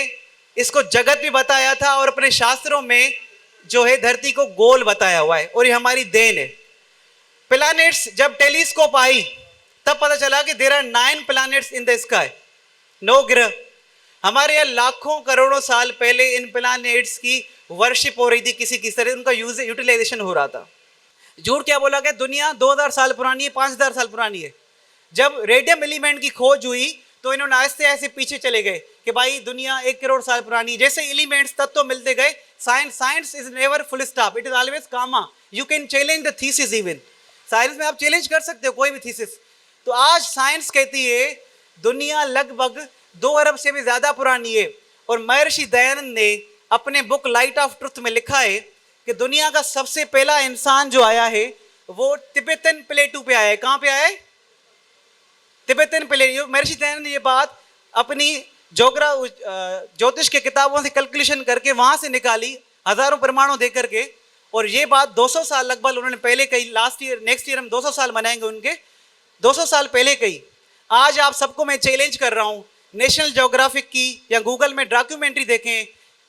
इसको जगत भी बताया था और अपने शास्त्रों में जो है धरती को गोल बताया हुआ है, और ये हमारी देन है। प्लैनेट्स जब टेलीस्कोप आई तब पता चला कि there are 9 planets in the sky, 9 ग्रह। हमारे यहाँ लाखों करोड़ों साल पहले इन प्लैनेट्स की वर्शिप हो रही थी, किसी तरह उनका यूटिलाइजेशन हो रहा था। झूठ क्या बोला गया? दुनिया 2000 साल पुरानी है, 5000 साल पुरानी है। जब रेडियम एलिमेंट की खोज हुई तो इन्होंने आहिस्ते आहिस्ते पीछे चले गए कि भाई दुनिया 1 करोड़ साल पुरानी है। जैसे एलिमेंट्स तत्व मिलते गए, science is never full stop, it is always comma. You can challenge the thesis even. Science में आप चैलेंज कर सकते हो कोई भी थीसिस। तो आज साइंस कहती है दुनिया लगभग 2 अरब से भी ज्यादा पुरानी है। और महर्षि दयानंद ने अपने बुक लाइट ऑफ ट्रुथ में लिखा है कि दुनिया का सबसे पहला इंसान जो आया है वो तिब्बतन प्लेटू पे आया है। कहां पे आया है? तिब्बतन प्लेटू। महर्षि दयानंद ने ये बात अपनी ज्योतिष के किताबों से कैलकुलेशन करके वहां से निकाली, हजारों प्रमाणों दे करके। और ये बात 200 साल लगभग उन्होंने पहले कही। नेक्स्ट ईयर हम 200 साल मनाएंगे उनके, 200 साल पहले कही। आज आप सबको मैं चैलेंज कर रहा हूं, नेशनल ज्योग्राफिक की या गूगल में डॉक्यूमेंट्री देखें,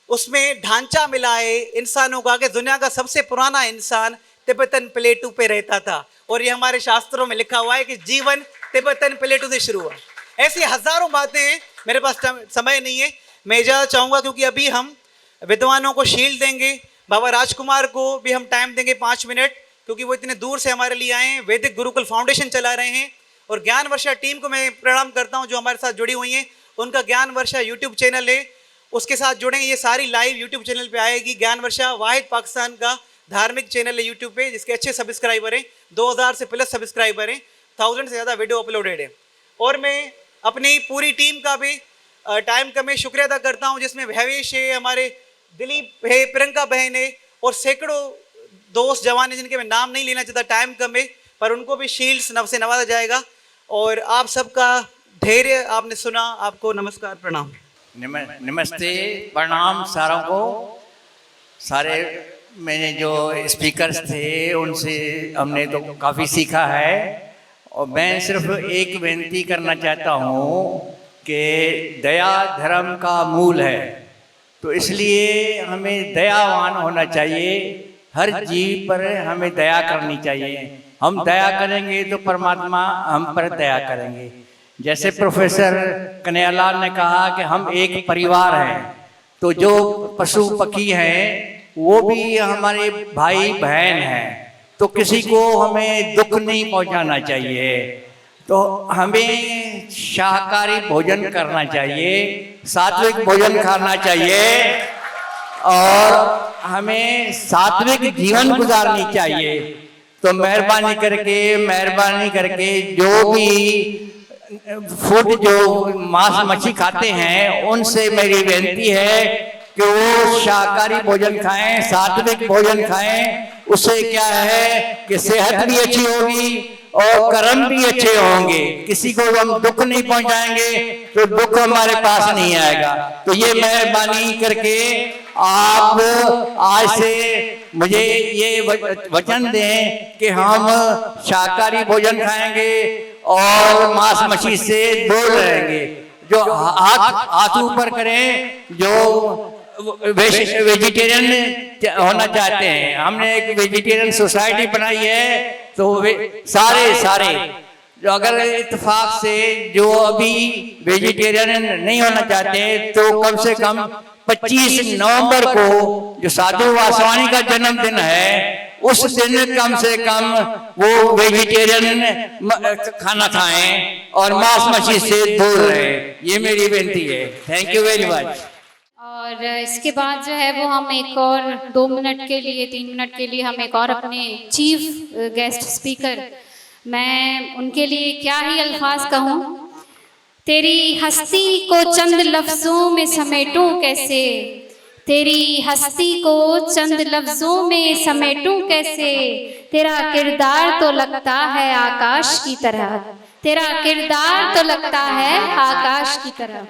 उसमें ढांचा मिला है इंसानों का कि दुनिया का सबसे पुराना इंसान तिब्बतन प्लेटू पे रहता था। और ये हमारे शास्त्रों में लिखा हुआ है कि जीवन तिब्बतन प्लेटू से शुरू हुआ। ऐसी हजारों बातें हैं, मेरे पास समय नहीं है, मैं इजाजत चाहूंगा क्योंकि अभी हम विद्वानों को शील्ड देंगे। बाबा राजकुमार को भी हम टाइम देंगे 5 मिनट, क्योंकि वो इतने दूर से हमारे लिए आए हैं, वैदिक गुरुकुल फाउंडेशन चला रहे हैं और ज्ञान वर्षा टीम को मैं प्रणाम करता हूँ जो हमारे साथ जुड़ी हुई हैं। उनका ज्ञान वर्षा यूट्यूब चैनल है, उसके साथ जुड़ेंगे। ये सारी लाइव यूट्यूब चैनल पे आएगी। ज्ञान वर्षा वाहिद पाकिस्तान का धार्मिक चैनल है यूट्यूब पे, जिसके अच्छे सब्सक्राइबर हैं, 2000 से प्लस सब्सक्राइबर हैं, 1000 से ज़्यादा वीडियो अपलोडेड है। और मैं अपनी पूरी टीम का भी टाइम का मैं शुक्रिया अदा करता हूँ, जिसमें भवेश है, हमारे दिलीप है, प्रियंका बहन है और सैकड़ों दोस्त जवान हैं जिनके मैं नाम नहीं लेना चाहता, टाइम कम है, पर उनको भी शील्ड्स से नवाजा जाएगा। और आप सबका धैर्य आपने सुना, आपको नमस्कार प्रणाम। नमस्ते प्रणाम सारों को। सारे मैंने जो स्पीकर्स थे उनसे हमने तो काफ़ी सीखा है, और मैं सिर्फ एक विनती करना चाहता हूँ कि दया धर्म का मूल है, तो इसलिए हमें दयावान होना चाहिए। हर जीव पर हमें दया करनी चाहिए। हम दया करेंगे तो परमात्मा हम पर दया करेंगे। जैसे प्रोफेसर कन्हैयालाल ने कहा कि हम एक परिवार हैं, तो जो पशु पक्षी हैं वो भी हमारे भाई बहन हैं, तो किसी को हमें दुख नहीं पहुंचाना चाहिए। तो हमें शाकाहारी भोजन करना चाहिए, सात्विक भोजन खाना चाहिए, और हमें सात्विक जीवन गुजारनी चाहिए। तो मेहरबानी करके जो भी फूड जो मांस मच्छी खाते हैं उनसे मेरी विनती है कि वो शाकाहारी भोजन खाएं, सात्विक भोजन खाएं। उससे क्या है कि सेहत भी अच्छी होगी और कर्म भी अच्छे होंगे। किसी को हम दुख नहीं पहुंचाएंगे तो दुख हमारे पास नहीं आएगा। तो ये मेहरबानी करके आप आज से मुझे ये वचन दें कि हम शाकाहारी भोजन खाएंगे और मांस मच्छी से दूर रहेंगे। जो हाथ ऊपर करें जो वेजिटेरियन होना चाहते हैं। हमने एक वेजिटेरियन सोसाइटी बनाई है, तो सारे जो अगर इत्तेफाक से जो अभी वेजिटेरियन नहीं होना चाहते, तो कम से कम 25 नवंबर को जो साधु वासवानी का जन्मदिन है, उस दिन कम से कम वो वेजिटेरियन खाना खाएं और मांस मच्छी से दूर रहें। ये मेरी विनती है। Thank you very much. और इसके बाद जो है वो हम एक और 2 मिनट के लिए 3 मिनट के लिए हम एक और अपने चीफ गेस्ट स्पीकर, मैं उनके लिए क्या ही अल्फाज कहूँ। तेरी हस्ती को चंद लफ्जों में समेटूं कैसे, तेरी हस्ती को चंद लफ्जों में समेटूं कैसे, तेरा किरदार तो लगता है आकाश की तरह, तेरा किरदार तो लगता है आकाश की तरह।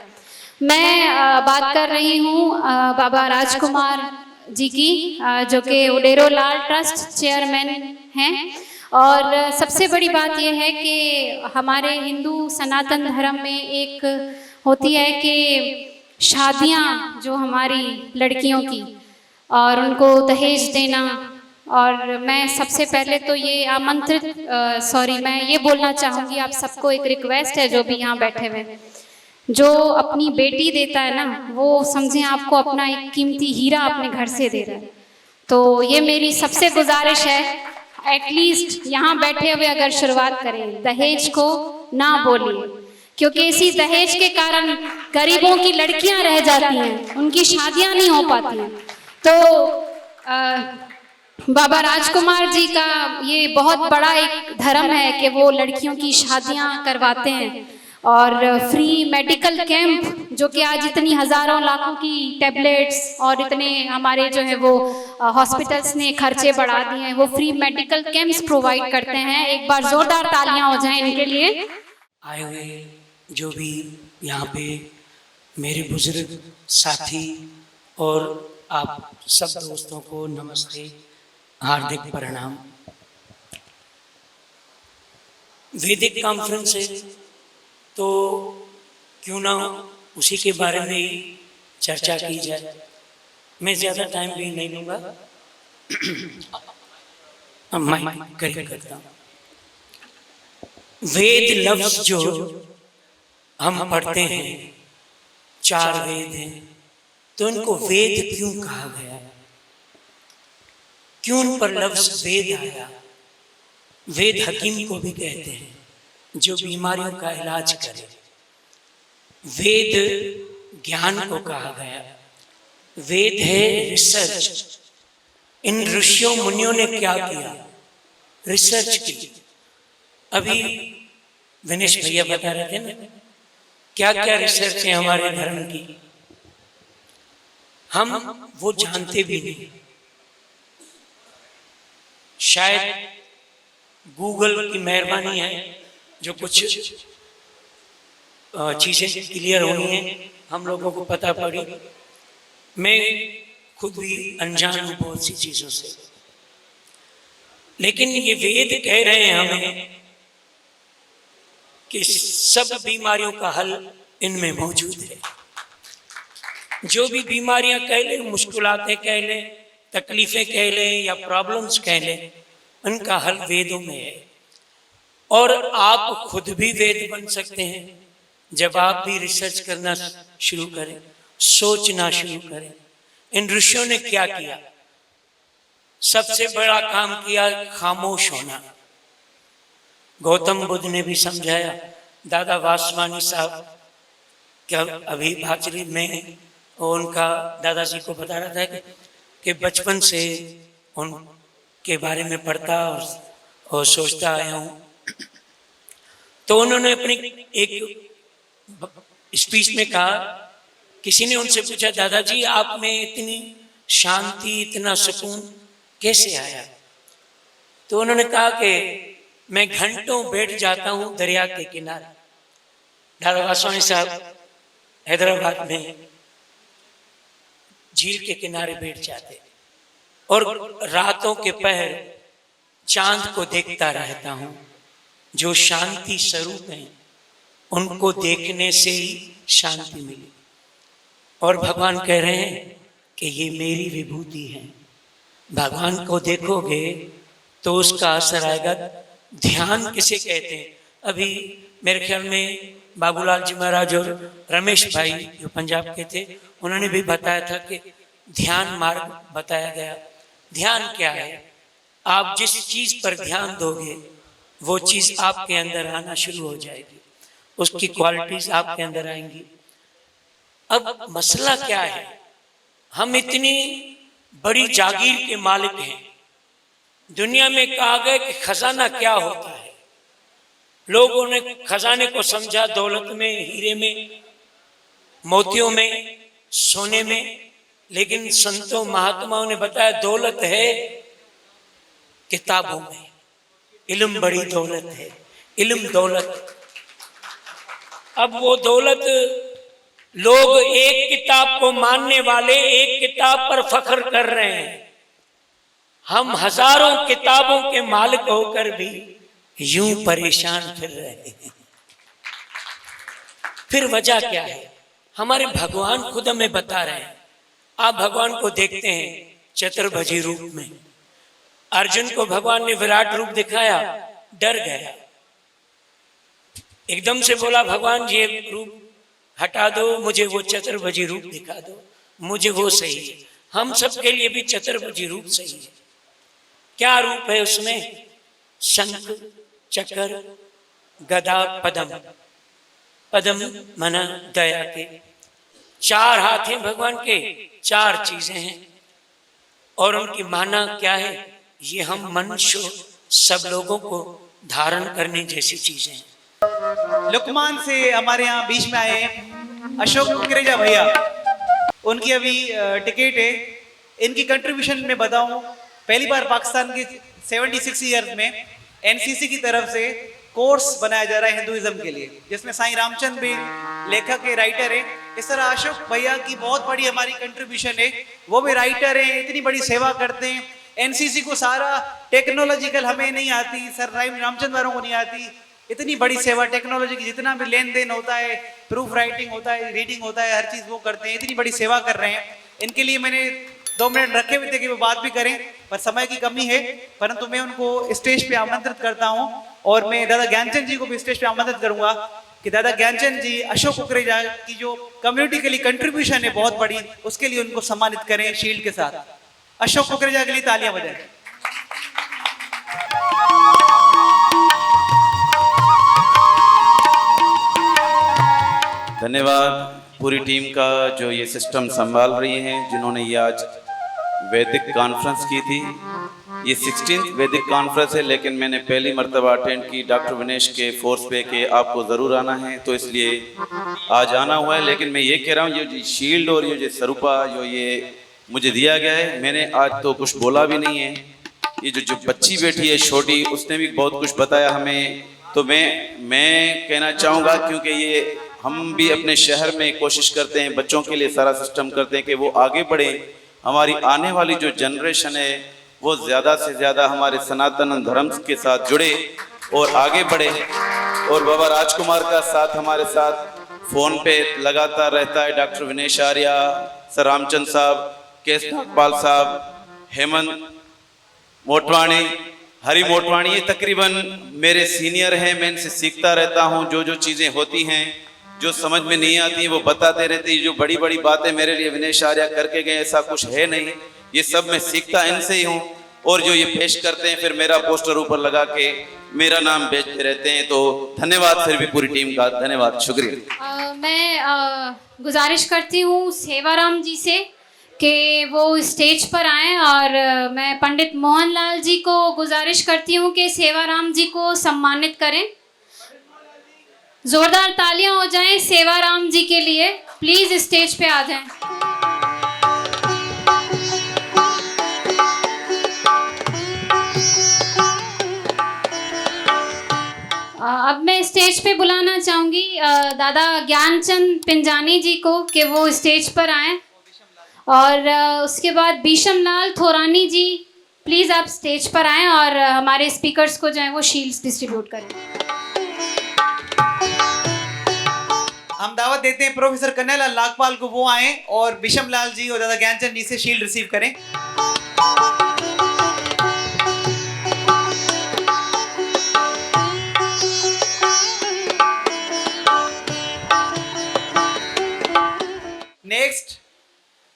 मैं बात कर रही हूँ बाबा राजकुमार जी की, जो कि उडेरो लाल ट्रस्ट चेयरमैन हैं। और सबसे बड़ी बात यह है कि हमारे हिंदू सनातन धर्म में एक होती है कि शादियाँ जो हमारी लड़कियों की, और उनको दहेज देना। और मैं सबसे पहले तो ये मैं ये बोलना चाहूँगी, आप सबको एक रिक्वेस्ट है जो भी यहाँ बैठे हुए, जो अपनी बेटी देता है ना, वो समझें आपको अपना एक कीमती हीरा अपने घर से दे रहा है। तो ये मेरी सबसे गुजारिश है, एटलीस्ट यहाँ बैठे हुए अगर शुरुआत करें, दहेज को ना बोलिए, क्योंकि इसी दहेज के कारण गरीबों की लड़कियां रह जाती हैं, उनकी शादियां नहीं हो पाती हैं। तो बाबा राजकुमार जी का ये बहुत बड़ा एक धर्म है कि वो लड़कियों की शादियां करवाते हैं। और फ्री मेडिकल कैंप, जो कि आज इतनी हज़ारों लाखों की टैबलेट्स और इतने हमारे जो है वो हॉस्पिटल्स ने खर्चे बढ़ा दिए हैं, वो फ्री मेडिकल कैंप्स प्रोवाइड करते हैं। एक बार ज़ोरदार तालियां हो जाएं इनके लिए। आए हुए जो भी यहाँ पे मेरे बुजुर्ग साथी और आप सब दोस्तों को नमस्ते, हार्दिक प्रणाम। वैदिक कॉन्फ्रेंस है तो क्यों ना उसी के बारे में ही चर्चा की जाए। मैं ज़्यादा टाइम भी नहीं लूँगा, मैं करीब करता हूँ। वेद लफ्ज जो हम पढ़ते हैं, 4 वेद हैं, तो इनको वेद क्यों कहा गया, क्यों उन पर लफ्ज वेद आया। वेद हकीम को भी कहते हैं, जो बीमारियों का इलाज करे। वेद ज्ञान को कहा गया, वेद है रिसर्च। इन ऋषियों मुनियों ने क्या किया? रिसर्च की। अभी विनेश भैया बता रहे थे ना क्या क्या रिसर्च है हमारे धर्म की, हम वो जानते भी नहीं। शायद गूगल की मेहरबानी है जो कुछ चीज़ें क्लियर होनी है हम लोगों को पता पड़ी। मैं खुद भी अनजान हूँ बहुत सी चीज़ों से, लेकिन ये वेद कह रहे हैं हमें कि सब बीमारियों का हल इनमें मौजूद है। जो भी बीमारियां कह लें, मुश्किलातें कह लें, तकलीफ़ें कह लें या प्रॉब्लम्स कह लें, उनका हल वेदों में है। और आप खुद भी वेद बन सकते हैं जब आप भी रिसर्च करना शुरू करें, सोचना शुरू करें। इन ऋषियों ने क्या किया? सबसे बड़ा काम किया खामोश होना। गौतम बुद्ध ने भी समझाया। दादा वासवानी साहब क्या अभी भाचरी में उनका दादाजी को बता रहा था कि बचपन से उनके बारे में पढ़ता और सोचता आया हूँ। तो उन्होंने अपनी एक स्पीच में कहा, किसी ने उनसे पूछा दादाजी आप में इतनी शांति, इतना सुकून कैसे आया? तो उन्होंने कहा कि मैं घंटों बैठ जाता हूँ दरिया के किनारे। दादा वासवानी साहब हैदराबाद में झील के किनारे बैठ जाते और रातों के पहर चांद को देखता रहता हूँ। जो शांति स्वरूप हैं उनको देखने से ही शांति मिली। और भगवान कह रहे हैं कि ये मेरी विभूति है। भगवान को देखोगे तो उसका असर आएगा। ध्यान किसे कहते हैं? अभी मेरे ख्याल में बाबूलाल जी महाराज और रमेश भाई जो पंजाब के थे उन्होंने भी बताया था कि ध्यान मार्ग बताया गया। ध्यान क्या है? आप जिस चीज पर ध्यान दोगे वो चीज आपके अंदर आना शुरू हो जाएगी, उसकी क्वालिटीज आपके अंदर आएंगी। अब मसला क्या है? हम इतनी बड़ी जागीर के मालिक हैं। दुनिया में कहा गया कि खजाना क्या होता है। लोगों ने खजाने को समझा दौलत में, हीरे में, मोतियों में, सोने में, लेकिन संतों महात्माओं ने बताया दौलत है किताबों में। इल्म बड़ी दौलत है, इल्म दौलत। अब वो दौलत लोग एक किताब को मानने वाले एक किताब पर फख्र कर रहे हैं। हम हजारों किताबों के मालिक होकर भी यूं परेशान फिर रहे हैं। फिर वजह क्या है? हमारे भगवान खुद हमें बता रहे हैं। आप भगवान को देखते हैं चतुर्भुजी रूप में। अर्जुन को भगवान ने विराट रूप दिखाया, डर गया, एकदम से बोला भगवान ये रूप हटा दो, मुझे वो चतुर्भुजी रूप दिखा दो, मुझे वो सही है। हम सब के लिए भी चतुर्भुजी रूप सही है। क्या रूप है उसमें? शंख, चक्र, गदा, पद्म। पद्म मना दया के। चार हाथ हैं भगवान के, चार चीजें हैं। और उनकी माना क्या है? ये हम मनुष्य सब लोगों को धारण करने जैसी चीजें हैं। लुकमान से हमारे यहाँ बीच में आए अशोक कुकरेजा भैया, उनकी अभी टिकट है। इनकी कंट्रीब्यूशन में बताऊं, पहली बार पाकिस्तान के 76 ईयर्स में एनसीसी की तरफ से कोर्स बनाया जा रहा है हिंदुइज्म के लिए, जिसमें साईं रामचंद भी लेखक है, राइटर है। इस तरह अशोक भैया की बहुत बड़ी हमारी कंट्रीब्यूशन है। वो भी राइटर हैं, इतनी बड़ी सेवा करते हैं। एनसीसी को सारा टेक्नोलॉजिकल हमें नहीं आती, सर रामचंद वालों को नहीं आती। इतनी बड़ी सेवा टेक्नोलॉजी की, जितना भी लेन देन होता है, प्रूफ राइटिंग होता है, रीडिंग होता है, हर चीज़ वो करते हैं। इतनी बड़ी सेवा कर रहे हैं। इनके लिए मैंने 2 मिनट रखे हुए थे कि वो बात भी करें, पर समय की कमी है। परंतु मैं उनको स्टेज पे आमंत्रित करता हूं और मैं दादा ज्ञानचंद जी को भी स्टेज पे आमंत्रित करूंगा कि दादा ज्ञानचंद जी अशोक कुकरेजा की जो कम्युनिटी के लिए कंट्रीब्यूशन है बहुत बड़ी, उसके लिए उनको सम्मानित करें शील्ड के साथ। अशोक कुकरेजा के लिए तालियां बजाएं। धन्यवाद पूरी टीम का जो ये सिस्टम संभाल रही हैं, जिन्होंने ये आज वैदिक कॉन्फ्रेंस की थी। ये 16th वैदिक कॉन्फ्रेंस है, लेकिन मैंने पहली मर्तबा अटेंड की डॉक्टर विनेश के फोर्स पे कि आपको ज़रूर आना है, तो इसलिए आज आना हुआ है। लेकिन मैं ये कह रहा हूँ, ये जो शील्ड और ये जो सरूपा जो ये मुझे दिया गया है, मैंने आज तो कुछ बोला भी नहीं है। ये जो बच्ची बैठी है छोटी, उसने भी बहुत कुछ बताया हमें। तो मैं कहना चाहूँगा, क्योंकि ये हम भी अपने शहर में कोशिश करते हैं, बच्चों के लिए सारा सिस्टम करते हैं कि वो आगे बढ़े। हमारी आने वाली जो जनरेशन है वो ज़्यादा से ज़्यादा हमारे सनातन धर्म के साथ जुड़े और आगे बढ़े। और बाबा राजकुमार का साथ हमारे साथ फ़ोन पे लगातार रहता है, डॉक्टर विनेश आर्या, सर रामचंद साहब, केस नागपाल साहब, हेमंत मोटवाणी, हरी मोटवाणी, ये तकरीबन मेरे सीनियर हैं। मैं इनसे सीखता रहता हूँ, जो चीज़ें होती हैं, जो समझ में नहीं आती वो बताते रहते हैं। जो बड़ी बड़ी बातें मेरे लिए विनेश आर्या करके गए, ऐसा कुछ है नहीं, ये सब मैं सीखता इनसे ही हूँ। और जो ये पेश करते हैं, फिर मेरा पोस्टर ऊपर लगा के मेरा नाम बेचते रहते हैं। तो धन्यवाद फिर भी पूरी टीम का, धन्यवाद, शुक्रिया। मैं गुजारिश करती हूँ सेवाराम जी से कि वो स्टेज पर आएँ, और मैं पंडित मोहनलाल जी को गुजारिश करती हूँ कि सेवाराम जी को सम्मानित करें। जोरदार तालियां हो जाएं सेवाराम जी के लिए। प्लीज स्टेज पे आ जाएं। अब मैं स्टेज पे बुलाना चाहूँगी दादा ज्ञानचंद पिंजानी जी को कि वो स्टेज पर आएं, और उसके बाद भीषम लाल थोरानी जी, प्लीज़ आप स्टेज पर आएं और हमारे स्पीकर्स को जो है वो शील्ड्स डिस्ट्रीब्यूट करें। हम दावत देते हैं प्रोफेसर कन्हैयालाल नागपाल को, वो आए और भीषम लाल जी और दादा ज्ञानचंद जी से शील्ड रिसीव करें। नेक्स्ट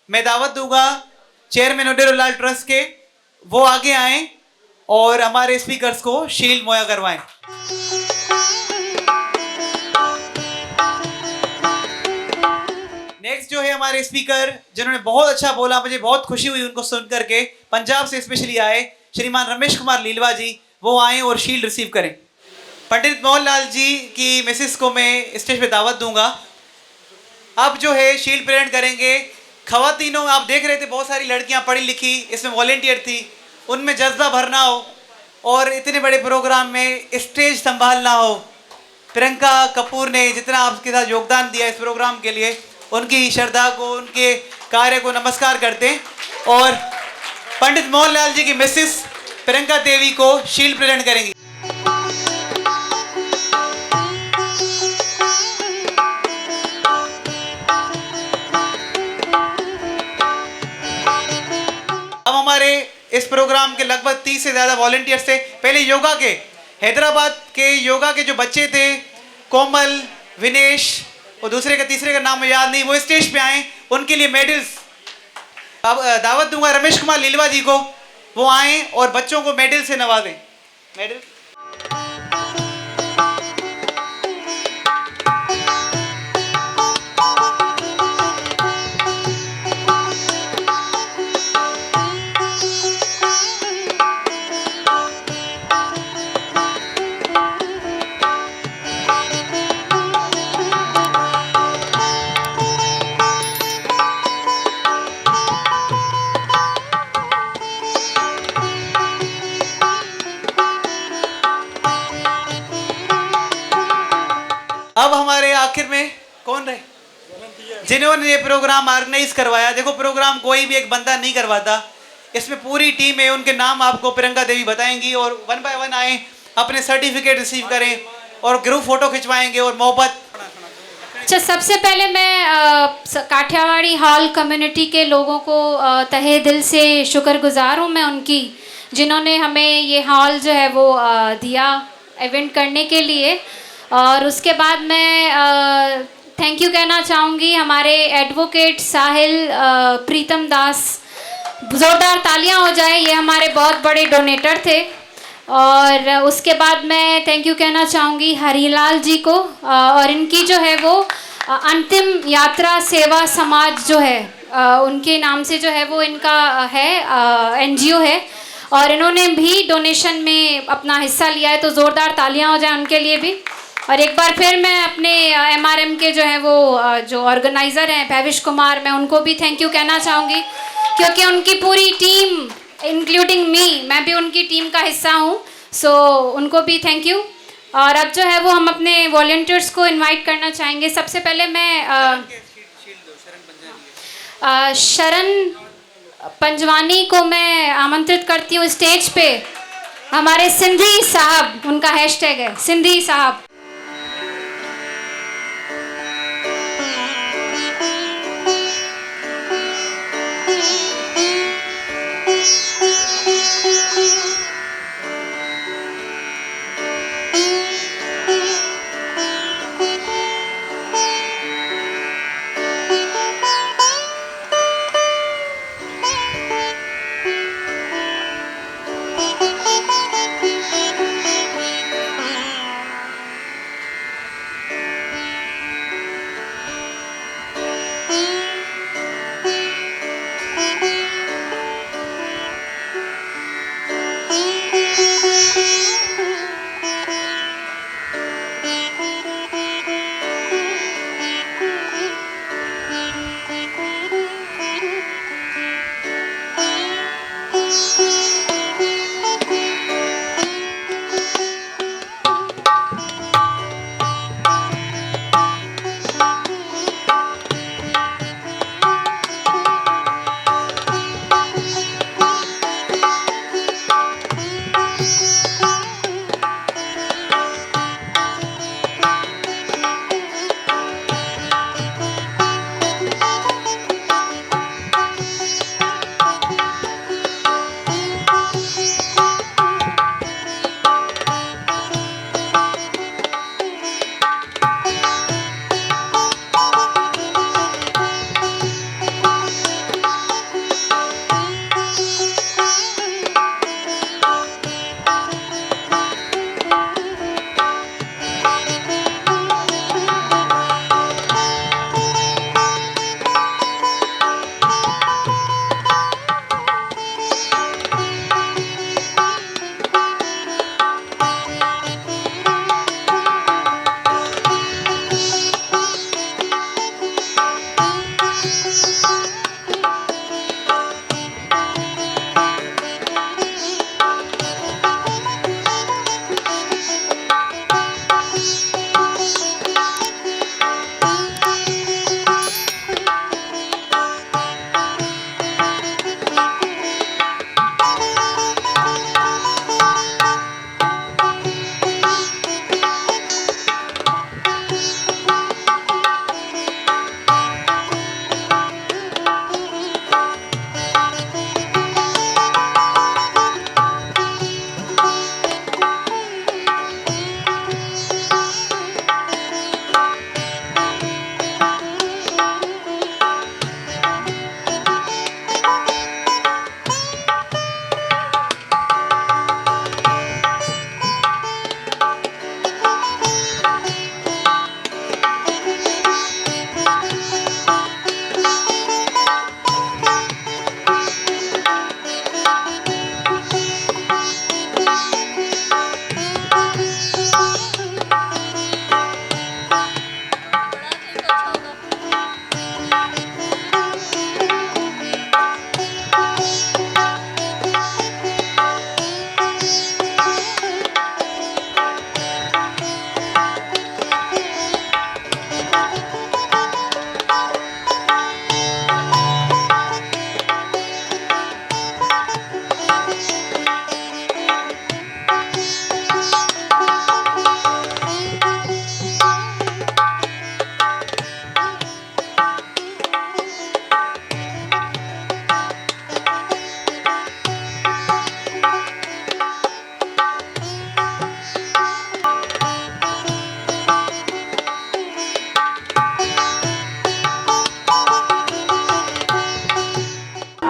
मैं दावत दूंगा चेयरमैन उदयलाल ट्रस्ट के, वो आगे आए और हमारे स्पीकर्स को शील्ड मुहैया करवाएं। नेक्स्ट जो है हमारे स्पीकर, जिन्होंने बहुत अच्छा बोला, मुझे बहुत खुशी हुई उनको सुन करके, पंजाब से स्पेशली आए श्रीमान रमेश कुमार लीलवा जी, वो आए और शील्ड रिसीव करें। पंडित मोहनलाल जी की मिसेस को मैं स्टेज पे दावत दूंगा। अब जो है शील्ड प्रेजेंट करेंगे खवातीनों। आप देख रहे थे बहुत सारी लड़कियां पढ़ी लिखी इसमें वॉलेंटियर थी, उनमें जज्बा भरना हो और इतने बड़े प्रोग्राम में स्टेज संभालना हो। प्रियंका कपूर ने जितना आपके साथ योगदान दिया इस प्रोग्राम के लिए, उनकी श्रद्धा को, उनके कार्य को नमस्कार करते हैं। और पंडित मोहनलाल जी की मिसेस प्रियंका देवी को शील्ड प्रेजेंट करेंगी। अब हमारे इस प्रोग्राम के लगभग 30 से ज़्यादा वॉलंटियर्स थे। पहले योगा के, हैदराबाद के योगा के जो बच्चे थे, कोमल, विनेश और दूसरे का तीसरे का नाम मुझे याद नहीं, वो स्टेज पे आए, उनके लिए मेडल्स। अब दावत दूंगा रमेश कुमार लीलवा जी को, वो आए और बच्चों को मेडल से नवाजें। मेडल अब हमारे आखिर में कौन रहे, जिन्होंने ये प्रोग्राम ऑर्गेनाइज करवाया। देखो प्रोग्राम कोई भी एक बंदा नहीं करवाता, इसमें पूरी टीम है। उनके नाम आपको प्रियंका देवी बताएंगी और 1 बाय 1 आए, अपने सर्टिफिकेट रिसीव करें और ग्रुप फोटो खिंचवाएंगे और मोहब्बत। अच्छा, सबसे पहले मैं काठियावाड़ी हॉल कम्युनिटी के लोगों को तहे दिल से शुक्रगुजार हूँ मैं उनकी, जिन्होंने हमें ये हॉल जो है वो दिया इवेंट करने के लिए। और उसके बाद मैं थैंक यू कहना चाहूँगी हमारे एडवोकेट साहिल प्रीतम दास। ज़ोरदार तालियां हो जाए, ये हमारे बहुत बड़े डोनेटर थे। और उसके बाद मैं थैंक यू कहना चाहूँगी हरीलाल जी को, और इनकी जो है वो अंतिम यात्रा सेवा समाज जो है उनके नाम से जो है वो इनका है NGO है, और इन्होंने भी डोनेशन में अपना हिस्सा लिया है, तो ज़ोरदार तालियां हो जाएं उनके लिए भी। और एक बार फिर मैं अपने MRM के जो है वो जो ऑर्गेनाइज़र हैं भैविश कुमार, मैं उनको भी थैंक यू कहना चाहूँगी, क्योंकि उनकी पूरी टीम इंक्लूडिंग मैं भी उनकी टीम का हिस्सा हूँ, सो उनको भी थैंक यू। और अब जो है वो हम अपने वॉलंटियर्स को इनवाइट करना चाहेंगे। सबसे पहले मैं शरण पंजवानी को मैं आमंत्रित करती हूँ स्टेज पे। हमारे सिंधी साहब, उनका हैशटैग है सिंधी साहब।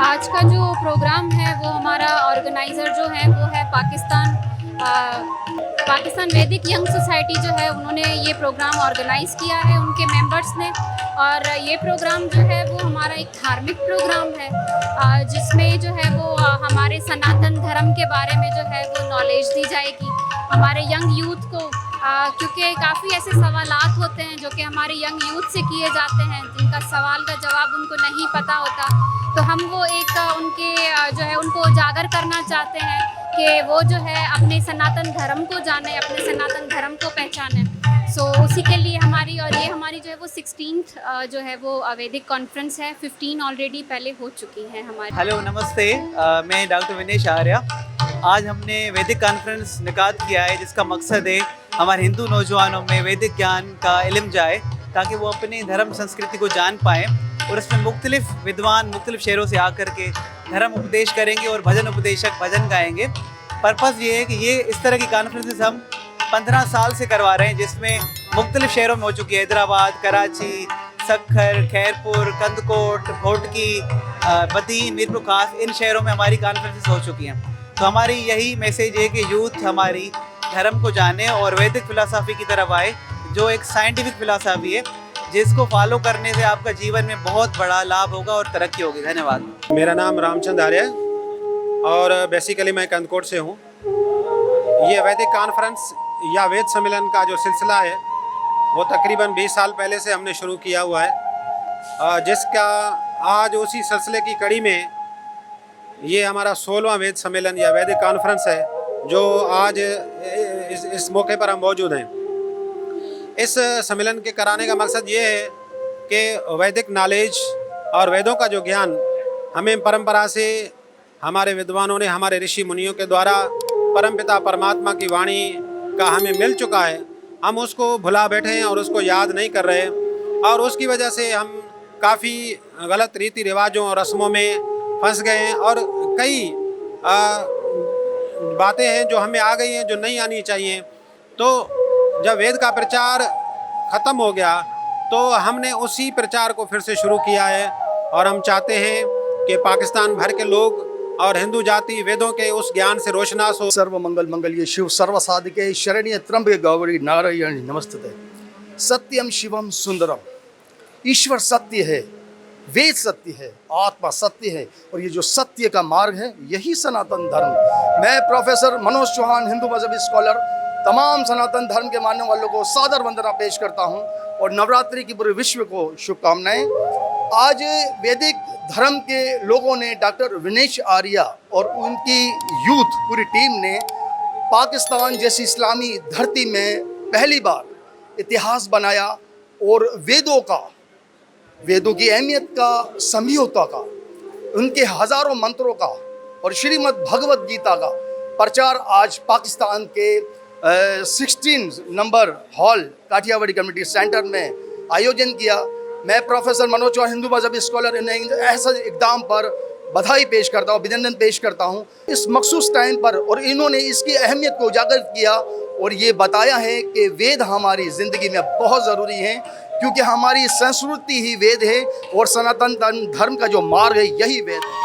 आज का जो प्रोग्राम है वो हमारा ऑर्गेनाइज़र जो है वो है पाकिस्तान पाकिस्तान वैदिक यंग सोसाइटी जो है उन्होंने ये प्रोग्राम ऑर्गेनाइज़ किया है उनके मेंबर्स ने। और ये प्रोग्राम जो है वो हमारा एक धार्मिक प्रोग्राम है जिसमें जो है वो हमारे सनातन धर्म के बारे में जो है वो नॉलेज दी जाएगी हमारे यंग यूथ को, क्योंकि काफ़ी ऐसे सवालात होते हैं जो कि हमारे यंग यूथ से किए जाते हैं जिनका सवाल का जवाब उनको नहीं पता होता। तो हम वो एक उनके जो है उनको उजागर करना चाहते हैं कि वो जो है अपने सनातन धर्म को जाने, अपने सनातन धर्म को पहचाने। सो उसी के लिए हमारी और ये हमारी जो है वो 16th जो है वो वैदिक कॉन्फ्रेंस है। 15 ऑलरेडी पहले हो चुकी हैं हमारी। हेलो नमस्ते, मैं डॉक्टर विनेश आर्या। आज हमने वैदिक कॉन्फ्रेंस निकात किया है जिसका मकसद है हमारे हिंदू नौजवानों में वैदिक ज्ञान का इल्म जाए ताकि वो अपनी धर्म संस्कृति को जान पाएँ। और इसमें मुख्तलिफ विद्वान मुख्तलिफ शहरों से आकर के धर्म उपदेश करेंगे और भजन उपदेशक भजन गाएंगे। पर्पज़ ये है कि ये इस तरह की कॉन्फ्रेंसेस हम 15 साल से करवा रहे हैं जिसमें मुख्तलिफ शहरों में हो चुकी है, हैदराबाद, कराची, सक्खर, खैरपुर, कंदकोट, घोटकी, बदीन, मीरपुर खास, इन शहरों में हमारी कॉन्फ्रेंसेस हो चुकी हैं। तो हमारी यही मैसेज है कि यूथ हमारी धर्म को जाने और वैदिक फ़िलासफ़ी की तरफ आए जो एक साइंटिफिक फ़िलासफ़ी है जिसको फॉलो करने से आपका जीवन में बहुत बड़ा लाभ होगा और तरक्की होगी। धन्यवाद। मेरा नाम रामचंद आर्य है और बेसिकली मैं कंदकोट से हूँ। ये वैदिक कॉन्फ्रेंस या वेद सम्मेलन का जो सिलसिला है वो तकरीबन 20 साल पहले से हमने शुरू किया हुआ है, जिसका आज उसी सिलसिले की कड़ी में ये हमारा 16वां वेद सम्मेलन या वैदिक कॉन्फ्रेंस है जो आज इस मौके पर हम मौजूद हैं। इस सम्मेलन के कराने का मकसद ये है कि वैदिक नॉलेज और वेदों का जो ज्ञान हमें परंपरा से हमारे विद्वानों ने, हमारे ऋषि मुनियों के द्वारा परमपिता परमात्मा की वाणी का हमें मिल चुका है, हम उसको भुला बैठे हैं और उसको याद नहीं कर रहे और उसकी वजह से हम काफ़ी गलत रीति रिवाजों और रस्मों में फंस गए हैं और कई बातें हैं जो हमें आ गई हैं जो नहीं आनी चाहिए। तो जब वेद का प्रचार ख़त्म हो गया तो हमने उसी प्रचार को फिर से शुरू किया है और हम चाहते हैं कि पाकिस्तान भर के लोग और हिंदू जाति वेदों के उस ज्ञान से रोशनास हो। सर्व मंगल मंगल्ये शिव सर्व साधिके शरण्य त्र्यंबके गौरी नारायणी नमस्ते। सत्यम शिवम सुंदरम, ईश्वर सत्य है, वेद सत्य है, आत्मा सत्य है और ये जो सत्य का मार्ग है यही सनातन धर्म। मैं प्रोफेसर मनोज चौहान, हिंदू मजहबी स्कॉलर, तमाम सनातन धर्म के मानने वालों को सादर वंदना पेश करता हूँ और नवरात्रि की पूरे विश्व को शुभकामनाएं। आज वैदिक धर्म के लोगों ने, डॉक्टर विनेश आर्या और उनकी यूथ पूरी टीम ने पाकिस्तान जैसी इस्लामी धरती में पहली बार इतिहास बनाया और वेदों की अहमियत का, समझौता का, उनके हज़ारों मंत्रों का और श्रीमद् भगवत गीता का प्रचार आज पाकिस्तान के 16 number hall Kathiawadi community centre में आयोजन किया। मैं प्रोफेसर मनोज चौहान, हिंदू मजहबी स्कॉलर, इन्हें ऐसा इकदाम पर बधाई पेश करता हूँ, अभिनंदन पेश करता हूँ इस मखसूस टाइम पर। और इन्होंने इसकी अहमियत को उजागर किया और ये बताया है कि वेद हमारी ज़िंदगी में बहुत ज़रूरी हैं क्योंकि हमारी संस्कृति ही वेद है और सनातन धर्म का जो मार्ग है यही वेद है।